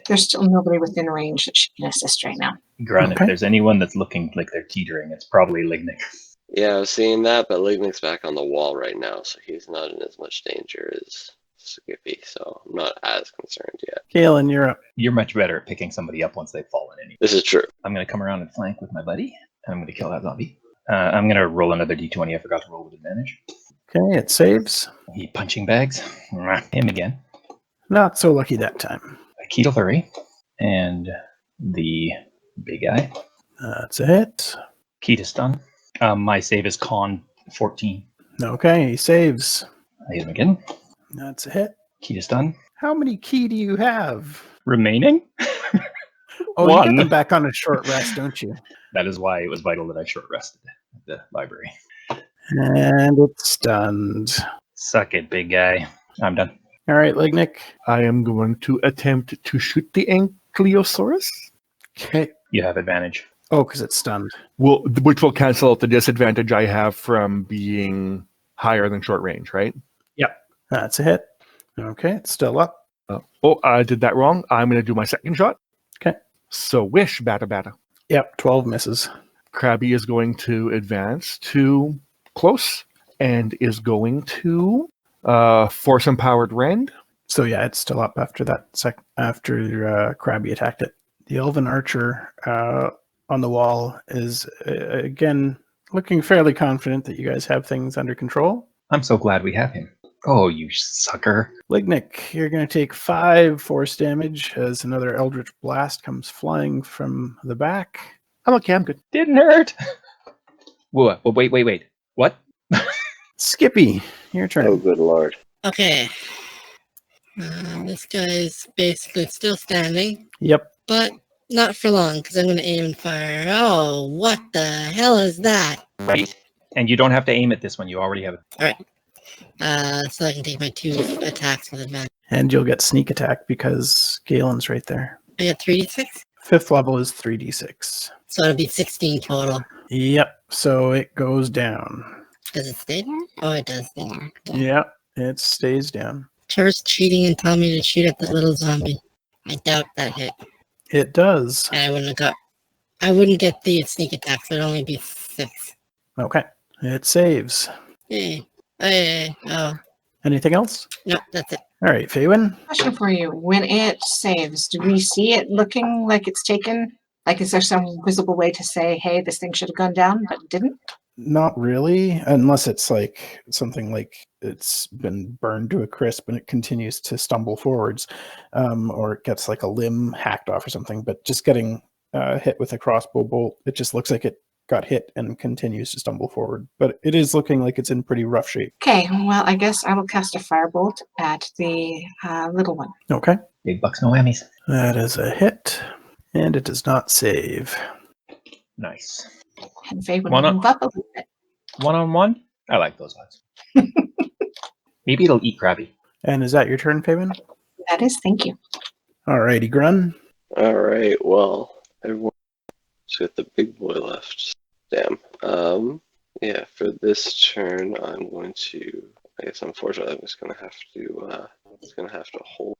There's still nobody within range that she can assist right now. Grun, Okay. if there's anyone that's looking like they're teetering, it's probably Lignyck. Yeah, I was seeing that, but Lignyck's back on the wall right now, so he's not in as much danger as Skippy, so I'm not as concerned yet. Gaelen, you're up. You're much better at picking somebody up once they've fallen anyway. This is true. I'm going to come around and flank with my buddy, and I'm going to kill that zombie. I'm going to roll another d20. I forgot to roll with advantage. Okay, it saves. He punching bags. Him again. Not so lucky that time. A key to flurry. And the big guy. That's a hit. Key to stun. My save is con 14. Okay, he saves. I hit him again. That's a hit. Key to stun. How many key do you have? Remaining? Oh, you One. get them back on a short rest, don't you? That is why it was vital that I short rested at the library. And it's stunned. Suck it, big guy. I'm done. All right, Lignyck. I am going to attempt to shoot the Ankylosaurus. Okay. You have advantage. Oh, because it's stunned. Which will cancel out the disadvantage I have from being higher than short range, right? That's a hit. Okay, it's still up. I did that wrong. I'm going to do my second shot. Okay. So wish, bata bata. Yep, 12 misses. Krabby is going to advance to close and is going to force empowered rend. So yeah, it's still up after that. After Krabby attacked it. The elven archer on the wall is again looking fairly confident that you guys have things under control. I'm so glad we have him. Oh, you sucker. Lignyck, you're going to take 5 force damage as another eldritch blast comes flying from the back. I'm okay, I'm good. Didn't hurt. Whoa, wait. What? Skippy, your turn. Oh, good lord. Okay. This guy is basically still standing, Yep. but not for long because I'm going to aim and fire. Oh, what the hell is that? Right. And you don't have to aim at this one. You already have it. All right. So I can take my 2 attacks with advantage. And you'll get sneak attack because Galen's right there. I got 3d6, 5th level is 3d6. so it'll be 16 total. Yep. So it goes down. Does it stay there? Oh, it does stay there. Okay. Yep. It stays down. Trevor's cheating and telling me to shoot at the little zombie. I doubt that hit. It does. And I wouldn't get the sneak attack, so it'd only be 6. Okay. It saves. Hey. Oh. Anything else? No, that's it. All right, Faewyn. Question for you. When it saves, do we see it looking like it's taken? Like, is there some visible way to say, hey, this thing should have gone down, but didn't? Not really, unless it's like something like it's been burned to a crisp and it continues to stumble forwards, or it gets like a limb hacked off or something. But just getting hit with a crossbow bolt, it just looks like it got hit and continues to stumble forward. But it is looking like it's in pretty rough shape. Okay, well, I guess I will cast a firebolt at the little one. Okay, Big bucks, no whammies. that is a hit, and it does not save. Nice. And Faye would Why not? move up a little bit. 1-on-1? I like those odds. Maybe it'll eat Krabby. And is that your turn, Faewyn? That is, thank you. All righty, Grun. All right. Well, everyone's got the big boy left. Damn. Yeah. For this turn, I'm going to. I guess unfortunately, I'm just gonna have to. It's gonna have to hold.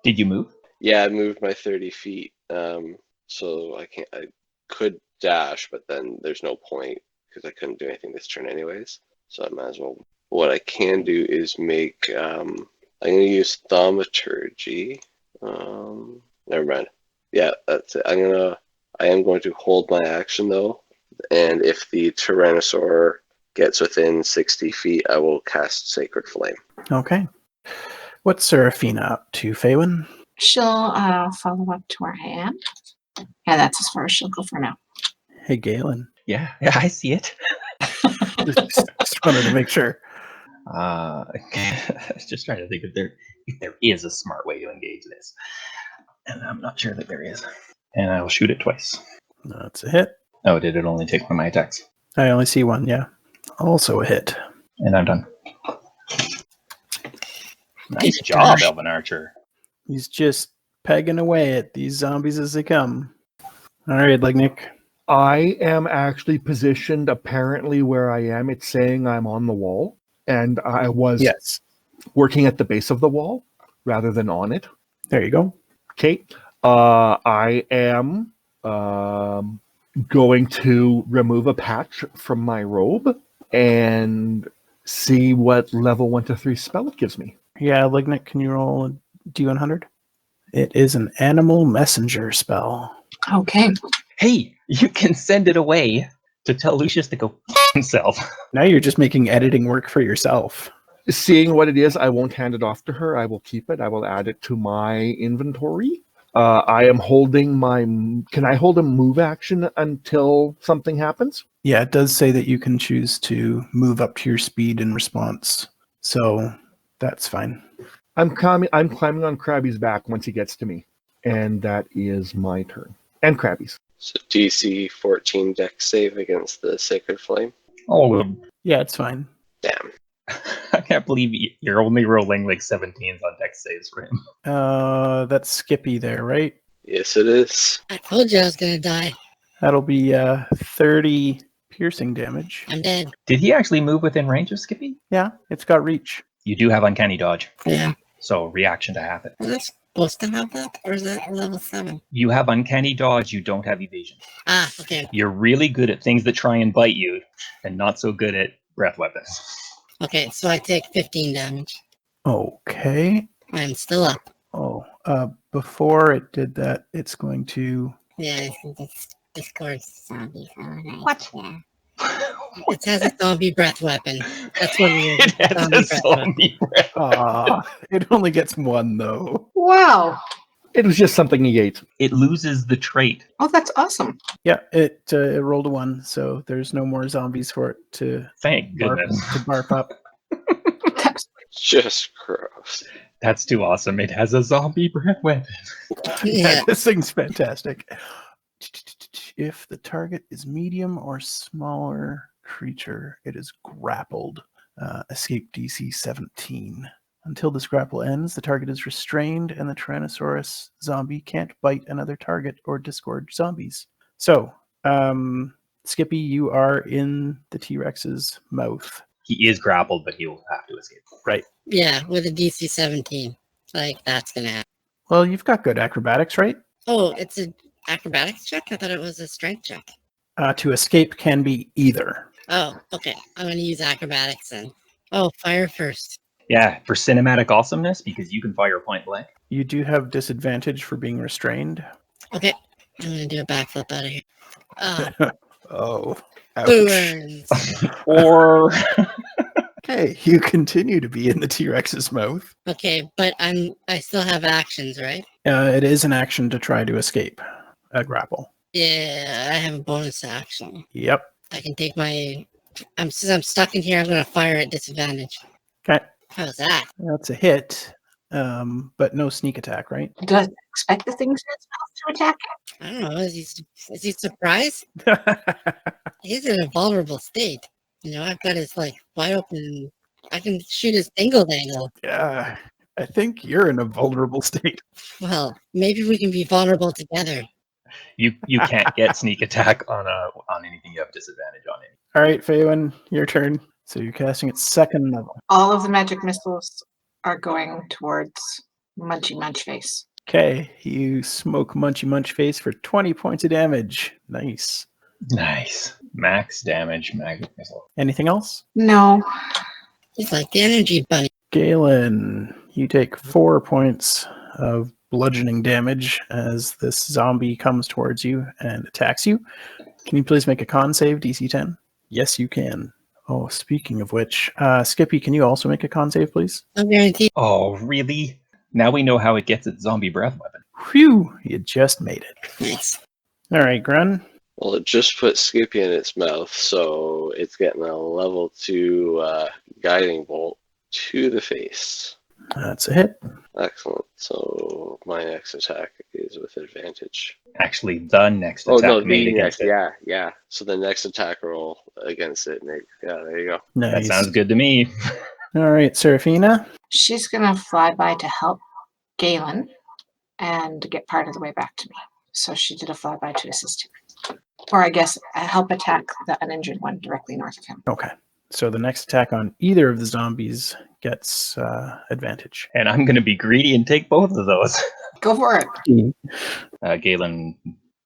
Did you move? Yeah, I moved my 30 feet. So I can't. I could dash, but then there's no point because I couldn't do anything this turn anyways. So I might as well. What I can do is make. I'm gonna use thaumaturgy. Never mind. Yeah, that's it. I am going to hold my action though, and if the Tyrannosaur gets within 60 feet, I will cast Sacred Flame. Okay. What's Seraphina up to, Faewyn? She'll follow up to where I am. Yeah, that's as far as she'll go for now. Hey, Gaelen. Yeah, I see it. Just wanted to make sure. I was just trying to think if there is a smart way to engage this. And I'm not sure that there is. And I will shoot it twice. That's a hit. Oh, did it only take one of my attacks? I only see one, yeah. Also a hit. And I'm done. Nice Good job, gosh. Elven Archer. He's just pegging away at these zombies as they come. All right, Lignyck. I am actually positioned apparently where I am. It's saying I'm on the wall, and I was Yes. working at the base of the wall rather than on it. There you go. Okay. I am going to remove a patch from my robe and see what level 1 to 3 spell it gives me. Yeah, Lignyck, can you roll a D100? It is an animal messenger spell. Okay. Hey, you can send it away to tell Lucius to go himself. Now you're just making editing work for yourself. Seeing what it is, I won't hand it off to her. I will keep it. I will add it to my inventory. I am holding my... Can I hold a move action until something happens? Yeah, it does say that you can choose to move up to your speed in response. So that's fine. I'm climbing on Krabby's back once he gets to me. And that is my turn. And Krabby's. So DC 14 Dex save against the Sacred Flame. Oh, Yeah, it's fine. Damn. I can't believe you're only rolling like 17s on dex saves for him. That's Skippy there, right? Yes, it is. I told you I was gonna die. That'll be 30 piercing damage. I'm dead. Did he actually move within range of Skippy? Yeah, it's got reach. You do have uncanny dodge, Yeah. so reaction to half it. Was I supposed to have that? Or is that level 7? You have uncanny dodge, you don't have evasion. Ah, okay. You're really good at things that try and bite you, and not so good at breath weapons. Okay, so I take 15 damage. Okay. I'm still up. Oh, before it did that, it's going to... Yeah, I think it's Discord zombies. What? Yeah. It has a zombie breath weapon. That's what it is. It has a zombie breath. It only gets one, though. Wow. It was just something he ate. It loses the trait. Oh, that's awesome. Yeah, it rolled a 1, so there's no more zombies for it to Thank goodness. barf up. Just gross. That's too awesome. It has a zombie breath weapon. Yeah. This thing's fantastic. If the target is medium or smaller creature, it is grappled. Escape DC 17. Until this grapple ends, the target is restrained and the Tyrannosaurus zombie can't bite another target or disgorge zombies. So, Skippy, you are in the T-Rex's mouth. He is grappled, but he will have to escape. Right. Yeah, with a DC 17. Like, that's gonna happen. Well, you've got good acrobatics, right? Oh, it's an acrobatics check? I thought it was a strength check. To escape can be either. Oh, okay. I'm gonna use acrobatics then. Oh, fire first. Yeah, for cinematic awesomeness, because you can fire point blank. You do have disadvantage for being restrained. Okay, I'm gonna do a backflip out of here. Oh, ouch. Burns. Or Okay, you continue to be in the T-Rex's mouth. Okay, but I still have actions, right? It is an action to try to escape a grapple. Yeah, I have a bonus action. Yep. I can take my. Since I'm stuck in here, I'm gonna fire at disadvantage. Okay, How's that? that's a hit, but no sneak attack, right? Do I expect the things in its mouth to attack? I don't know. Is he surprised? He's in a vulnerable state. You know, I've got his like wide open. I can shoot his dingle dangle. Yeah, I think you're in a vulnerable state. Well, maybe we can be vulnerable together. you can't get sneak attack on anything you have disadvantage on it. All right, Faewyn, your turn. So you're casting at second level. All of the magic missiles are going towards Munchy Munch Face. Okay, you smoke Munchy Munch Face for 20 points of damage. Nice. Nice. Max damage, magic missile. Anything else? No. He's like the energy bunny. Galen, you take 4 points of bludgeoning damage as this zombie comes towards you and attacks you. Can you please make a con save, DC 10? Yes, you can. Oh, speaking of which, Skippy, can you also make a con save, please? No guarantee. Oh, really? Now we know how it gets its zombie breath weapon. Phew, you just made it. Nice. All right, Grun. Well, it just put Skippy in its mouth, so it's getting a level 2 guiding bolt to the face. That's a hit. Excellent. So my next attack is with advantage. Actually, the next Oh attack no, made the against next, it. yeah. So the next attack roll against it, Nick. Yeah, there you go. Nice. That sounds good to me. All right, Serafina. She's going to fly by to help Gaelen and get part of the way back to me. So she did a flyby to assist him. Or I guess help attack the uninjured one directly north of him. Okay. So the next attack on either of the zombies gets advantage. And I'm going to be greedy and take both of those. Go for it. Gaelen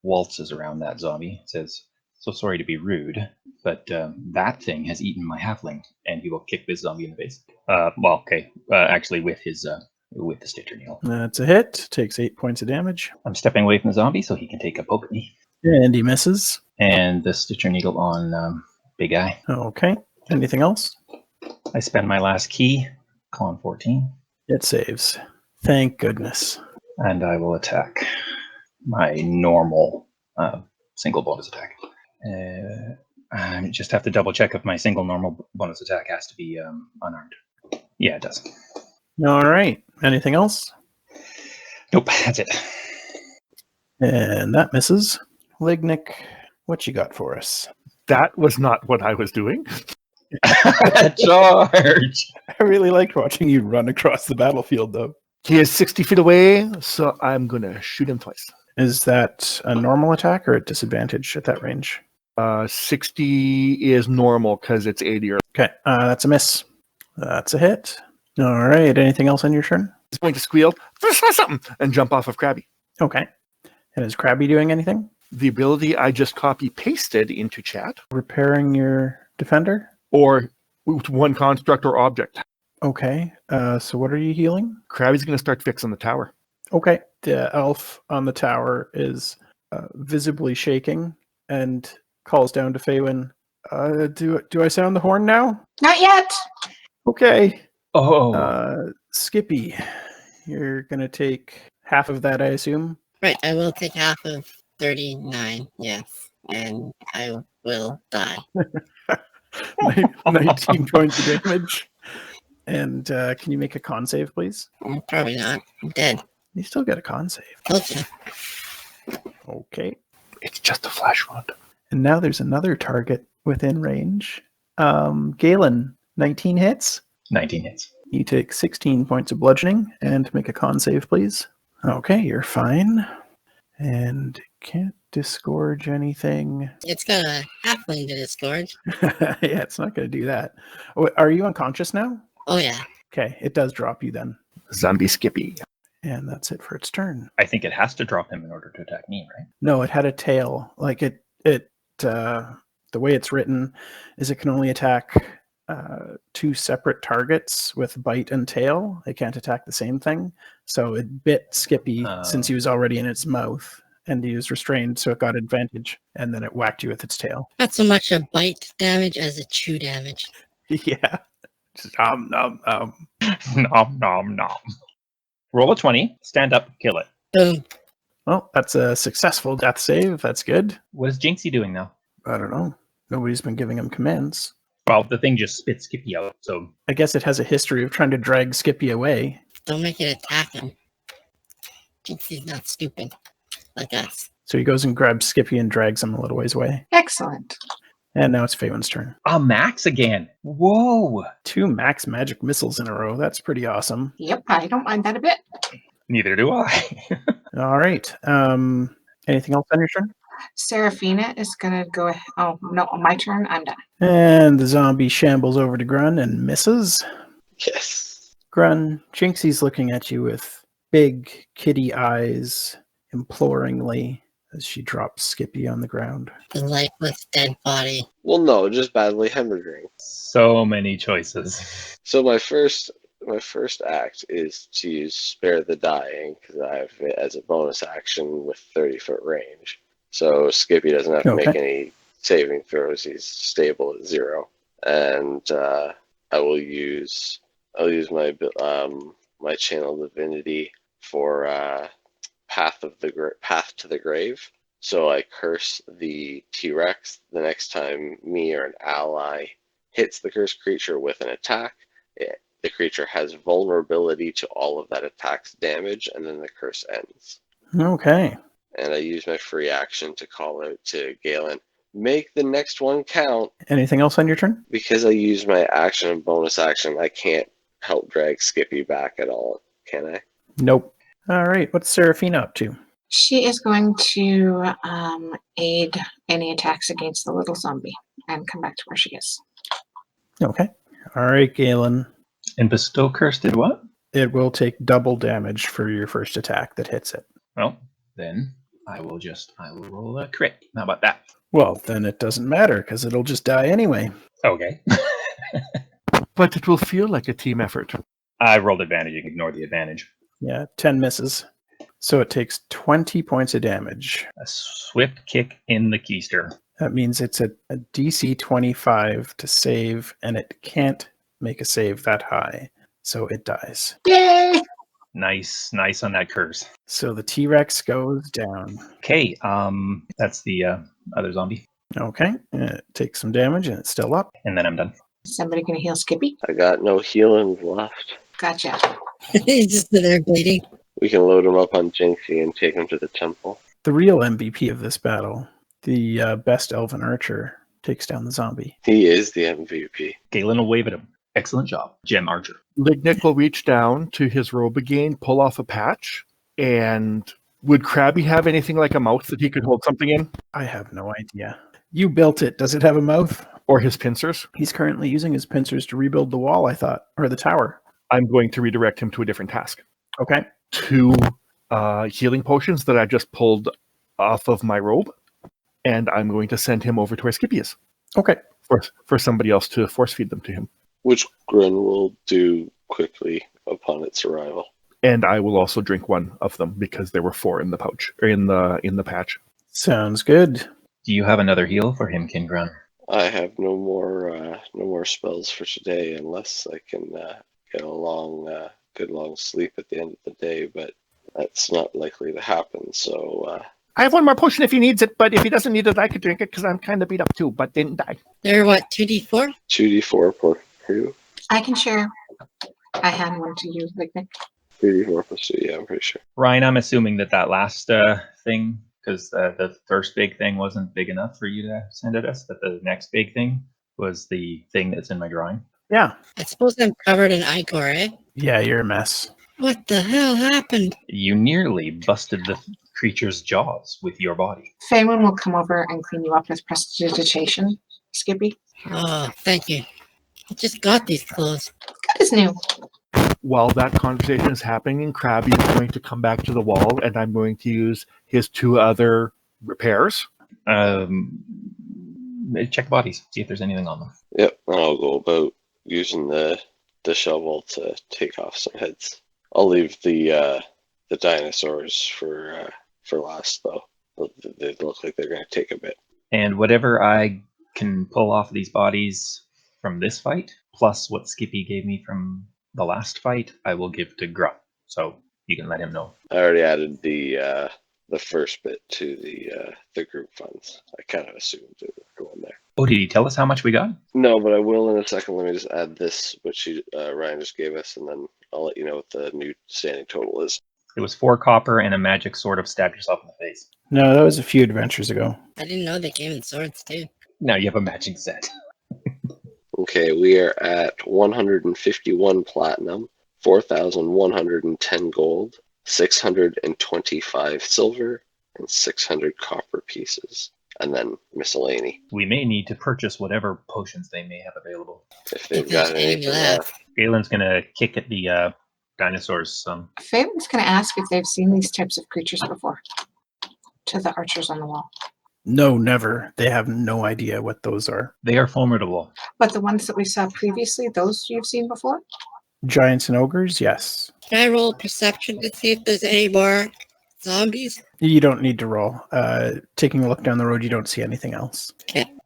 waltzes around that zombie, says, "So sorry to be rude, but that thing has eaten my halfling," and he will kick this zombie in the face. Actually with the Stitcher Needle. That's a hit. Takes 8 points of damage. I'm stepping away from the zombie so he can take a poke at me. And he misses. And the Stitcher Needle on Big Guy. Okay. Anything else? I spend my last key, con 14, It saves. Thank goodness. and I will attack my normal single bonus attack. I just have to double check if my single normal bonus attack has to be unarmed. Yeah, it does. All right. Anything else? Nope, that's it. And that misses. Lignyck, what you got for us? That was not what I was doing. Charge! I really liked watching you run across the battlefield, though. He is 60 feet away, so I'm going to shoot him twice. Is that a normal attack or a disadvantage at that range? 60 is normal because it's 80 or Okay, that's a miss. That's a hit. All right. Anything else on your turn? he's going to squeal, "There's something," and jump off of Krabby. Okay. And is Krabby doing anything? The ability I just copy pasted into chat, Repairing your defender? or one construct or object. Okay. So what are you healing? Krabby's going to start fixing the tower. Okay. The elf on the tower is visibly shaking and calls down to Faewyn. Do I sound the horn now? Not yet. Okay. Oh, Skippy, you're going to take half of that, I assume? Right, I will take half of 39, yes. And I will die. 19 points of damage. And can you make a con save, please? Probably not. I'm dead. You still get a con save. Okay. Okay. It's just a flash wound. And now there's another target within range. Gaelen, 19 hits. 19 hits. You take 16 points of bludgeoning and make a con save, please. Okay, you're fine. And can't disgorge anything. It's got a halfling to disgorge. Yeah, it's not going to do that. Oh, are you unconscious now? Oh, yeah. Okay, it does drop you then. Zombie Skippy. And that's it for its turn. I think it has to drop him in order to attack me, right? No, it had a tail. Like the way it's written is it can only attack two separate targets with bite and tail. They can't attack the same thing. So it bit Skippy since he was already in its mouth, and he was restrained, so it got advantage, and then it whacked you with its tail. Not so much a bite damage as a chew damage. Yeah. Just, nom. Nom, nom, nom. Roll a 20, stand up, kill it. Boom. Well, that's a successful death save. That's good. What is Jinxie doing now? I don't know. Nobody's been giving him commands. Well, the thing just spit Skippy out, so... I guess it has a history of trying to drag Skippy away. Don't make it attack him. Jinxie's not stupid like us. So he goes and grabs Skippy and drags him a little ways away. Excellent. And now it's Faewyn's turn. Max again. Whoa. 2 max magic missiles in a row. That's pretty awesome. Yep, I don't mind that a bit. Neither do I. All right. Anything else on your turn? Seraphina is going to go ahead. Oh, no, on my turn. I'm done. And the zombie shambles over to Grun and misses. Yes. Grun, Jinxie's looking at you with big kitty eyes imploringly as she drops Skippy on the ground. The lifeless dead body. Well, no, just badly hemorrhaging. So many choices. So my first act is to use Spare the Dying, because I have it as a bonus action with 30-foot range. So Skippy doesn't have to make any saving throws. He's stable at 0. And I'll use my my channel divinity for Path to the Grave. So I curse the T-Rex the next time me or an ally hits the cursed creature with an attack. The creature has vulnerability to all of that attack's damage, and then the curse ends. Okay. And I use my free action to call out to Gaelen, make the next one count. Anything else on your turn? Because I use my action and bonus action, I can't help drag Skippy back at all, can I? Nope. All right. What's Seraphina up to? She is going to aid any attacks against the little zombie and come back to where she is. Okay. All right, Gaelen. And Bestow Curse did what? It will take double damage for your first attack that hits it. Well, then I will roll a crit. How about that? Well, then it doesn't matter because it'll just die anyway. Okay. But it will feel like a team effort. I rolled advantage. You can ignore the advantage. Yeah, 10 misses. So it takes 20 points of damage. A swift kick in the keister. That means it's a DC 25 to save, and it can't make a save that high. So it dies. Yay! Nice on that curse. So the T-Rex goes down. Okay, that's the other zombie. Okay, it takes some damage, and it's still up. And then I'm done. Somebody going to heal Skippy? I got no healing left. Gotcha. He's just there bleeding. We can load him up on Jinxie and take him to the temple. The real MVP of this battle, the best elven archer, takes down the zombie. He is the MVP. Gaelen will wave at him. Excellent job, Gem Archer. Lignyck will reach down to his robe again, pull off a patch, and would Krabby have anything like a mouth that he could hold something in? I have no idea. You built it. Does it have a mouth? Or his pincers? He's currently using his pincers to rebuild the wall, I thought, or the tower. I'm going to redirect him to a different task. Okay. 2 healing potions that I just pulled off of my robe, and I'm going to send him over to where Skippy is. Okay. For somebody else to force feed them to him. Which Grun will do quickly upon its arrival. And I will also drink one of them because there were 4 in the pouch, or in the patch. Sounds good. Do you have another heal for him, King Grun? I have no more spells for today unless I can get a good long sleep at the end of the day, but that's not likely to happen. So I have one more potion if he needs it, but if he doesn't need it, I could drink it because I'm kind of beat up too, but didn't die. They're what, 2d4? 2d4 per 2. I can share. I hand one to you, Lignyck. 2d4 plus 2, yeah, I'm pretty sure. Ryan, I'm assuming that last thing, because the first big thing wasn't big enough for you to send at us, but the next big thing was the thing that's in my drawing. Yeah. I suppose I'm covered in Igor, eh? Yeah, you're a mess. What the hell happened? You nearly busted the creature's jaws with your body. Faewyn will come over and clean you up with prestidigitation, Skippy. Oh, thank you. I just got these clothes. Good as new. While that conversation is happening, Krabby is going to come back to the wall, and I'm going to use his 2 other repairs. Check bodies, see if there's anything on them. Yep, and I'll go about using the shovel to take off some heads. I'll leave the dinosaurs for last, though. They look like they're going to take a bit. And whatever I can pull off these bodies from this fight, plus what Skippy gave me from the last fight, I will give to Grun. So you can let him know. I already added the first bit to the group funds. I kind of assumed it would go in there. Oh, did he tell us how much we got? No, but I will in a second. Let me just add this, which Ryan just gave us, and then I'll let you know what the new standing total is. It was 4 copper and a magic sword of stab yourself in the face. No, that was a few adventures ago. I didn't know they came in swords too. Now you have a matching set. Okay, we are at 151 platinum, 4,110 gold, 625 silver, and 600 copper pieces, and then miscellany. We may need to purchase whatever potions they may have available. If they've If there's got any anything left. left. Galen's gonna kick at the dinosaurs some. Faewyn's going to ask if they've seen these types of creatures before. To the archers on the wall. No, never. They have no idea what those are. They are formidable. But the ones that we saw previously, those you've seen before? Giants and ogres, yes. Can I roll perception to see if there's any more zombies? You don't need to roll. Taking a look down the road, you don't see anything else.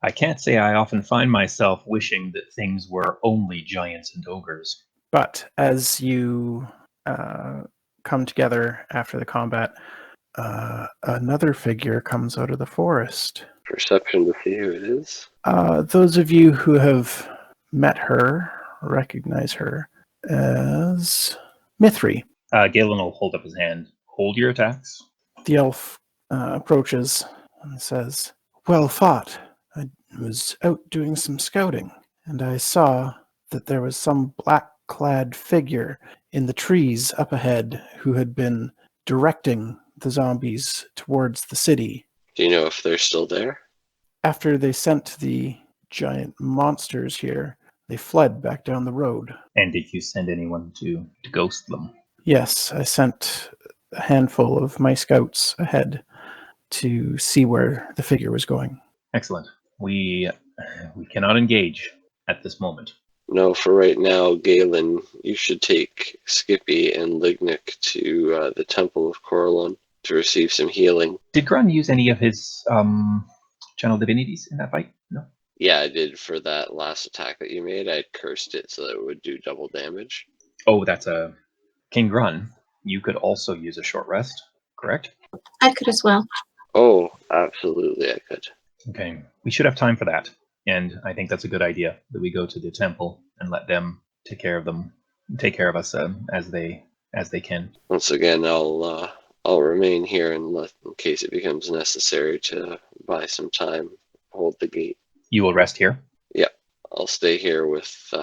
I can't say I often find myself wishing that things were only giants and ogres. But as you come together after the combat, another figure comes out of the forest. Perception to see who it is. Those of you who have met her recognize her as Mithri. Galen will hold up his hand. Hold your attacks. The elf approaches and says, "Well fought. I was out doing some scouting, and I saw that there was some black-clad figure in the trees up ahead who had been directing the zombies towards the city. Do you know if they're still there? After they sent the giant monsters here, they fled back down the road. And did you send anyone to ghost them? Yes, I sent a handful of my scouts ahead to see where the figure was going." Excellent. We cannot engage at this moment. No, for right now, Gaelen, you should take Skippy and Lignyck to the Temple of Corlon to receive some healing. Did Grun use any of his channel divinities in that fight? No. Yeah, I did for that last attack that you made. I cursed it so that it would do double damage. Oh, that's a King Grun. You could also use a short rest, correct? I could as well. Oh, absolutely, I could. Okay, we should have time for that. And I think that's a good idea that we go to the temple and let them take care of us as they can. Once again, I'll remain here in case it becomes necessary to buy some time. Hold the gate. You will rest here. Yeah, I'll stay here with.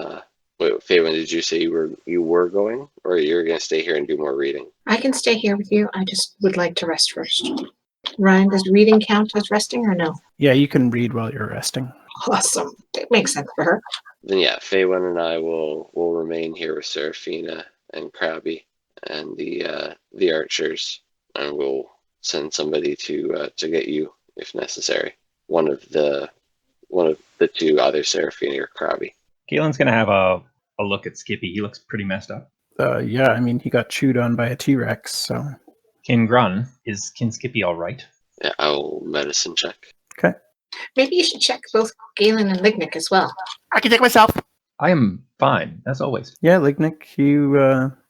Wait, Faewyn, did you say you were going, or you're going to stay here and do more reading? I can stay here with you. I just would like to rest first. Ryan, does reading count as resting or no? Yeah, you can read while you're resting. Awesome. It makes sense for her. Then yeah, Faewyn and I will remain here with Seraphina and Krabby and the archers, and we'll send somebody to get you if necessary. One of the two, either Seraphina or Krabby. Galen's going to have a look at Skippy. He looks pretty messed up. Yeah, I mean, he got chewed on by a T-Rex, so... King Grun, is King Skippy all right? Yeah, I'll medicine check. Okay. Maybe you should check both Gaelen and Lignyck as well. I can take myself. I am fine, as always. Yeah, Lignyck, you,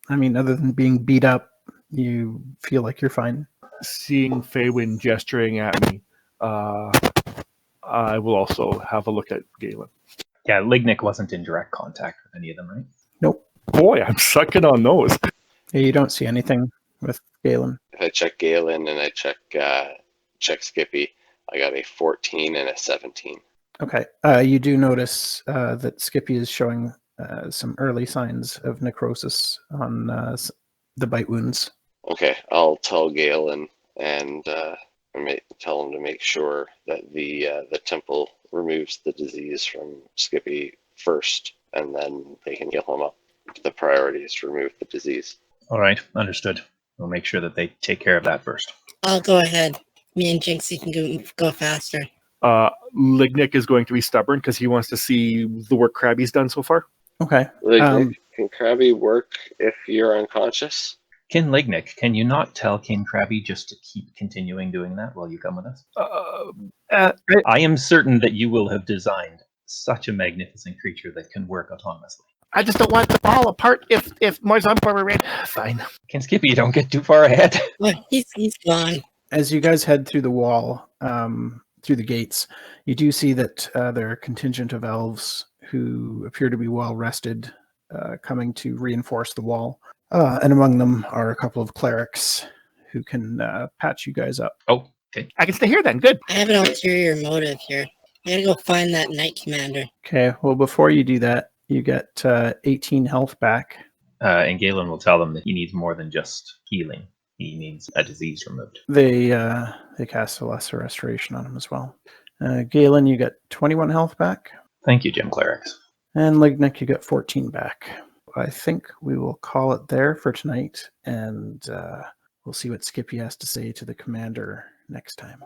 other than being beat up, you feel like you're fine. Seeing Faewyn gesturing at me, I will also have a look at Gaelen. Yeah, Lignyck wasn't in direct contact with any of them, right? Nope. Boy, I'm sucking on those. Yeah, you don't see anything with Gaelen. If I check Gaelen and I check Skippy, I got a 14 and a 17. Okay. You do notice that Skippy is showing some early signs of necrosis on the bite wounds. Okay, I'll tell Gaelen and tell him to make sure that the temple removes the disease from Skippy first, and then they can heal him up. The priority is to remove the disease. All right, understood. We'll make sure that they take care of that first. I'll go ahead. Me and Jinxie can go faster. Lignyck is going to be stubborn because he wants to see the work Krabby's done so far. Okay. Lignyck, can Krabby work if you're unconscious? Kin Lignyck, can you not tell Kin Krabby just to keep continuing doing that while you come with us? I am certain that you will have designed such a magnificent creature that can work autonomously. I just don't want to fall apart if Moizampo were in. Fine. Kin Skippy, you don't get too far ahead. Well, he's gone. As you guys head through the wall, through the gates, you do see that there are a contingent of elves who appear to be well rested, coming to reinforce the wall. And among them are a couple of clerics who can patch you guys up. Oh, okay. I can stay here then. Good. I have an ulterior motive here. I gotta go find that knight commander. Okay, well, before you do that, you get 18 health back. And Gaelen will tell them that he needs more than just healing. He needs a disease removed. They cast a lesser restoration on him as well. Gaelen, you get 21 health back. Thank you, Gem Clerics. And Lignyck, you get 14 back. I think we will call it there for tonight, and we'll see what Skippy has to say to the commander next time.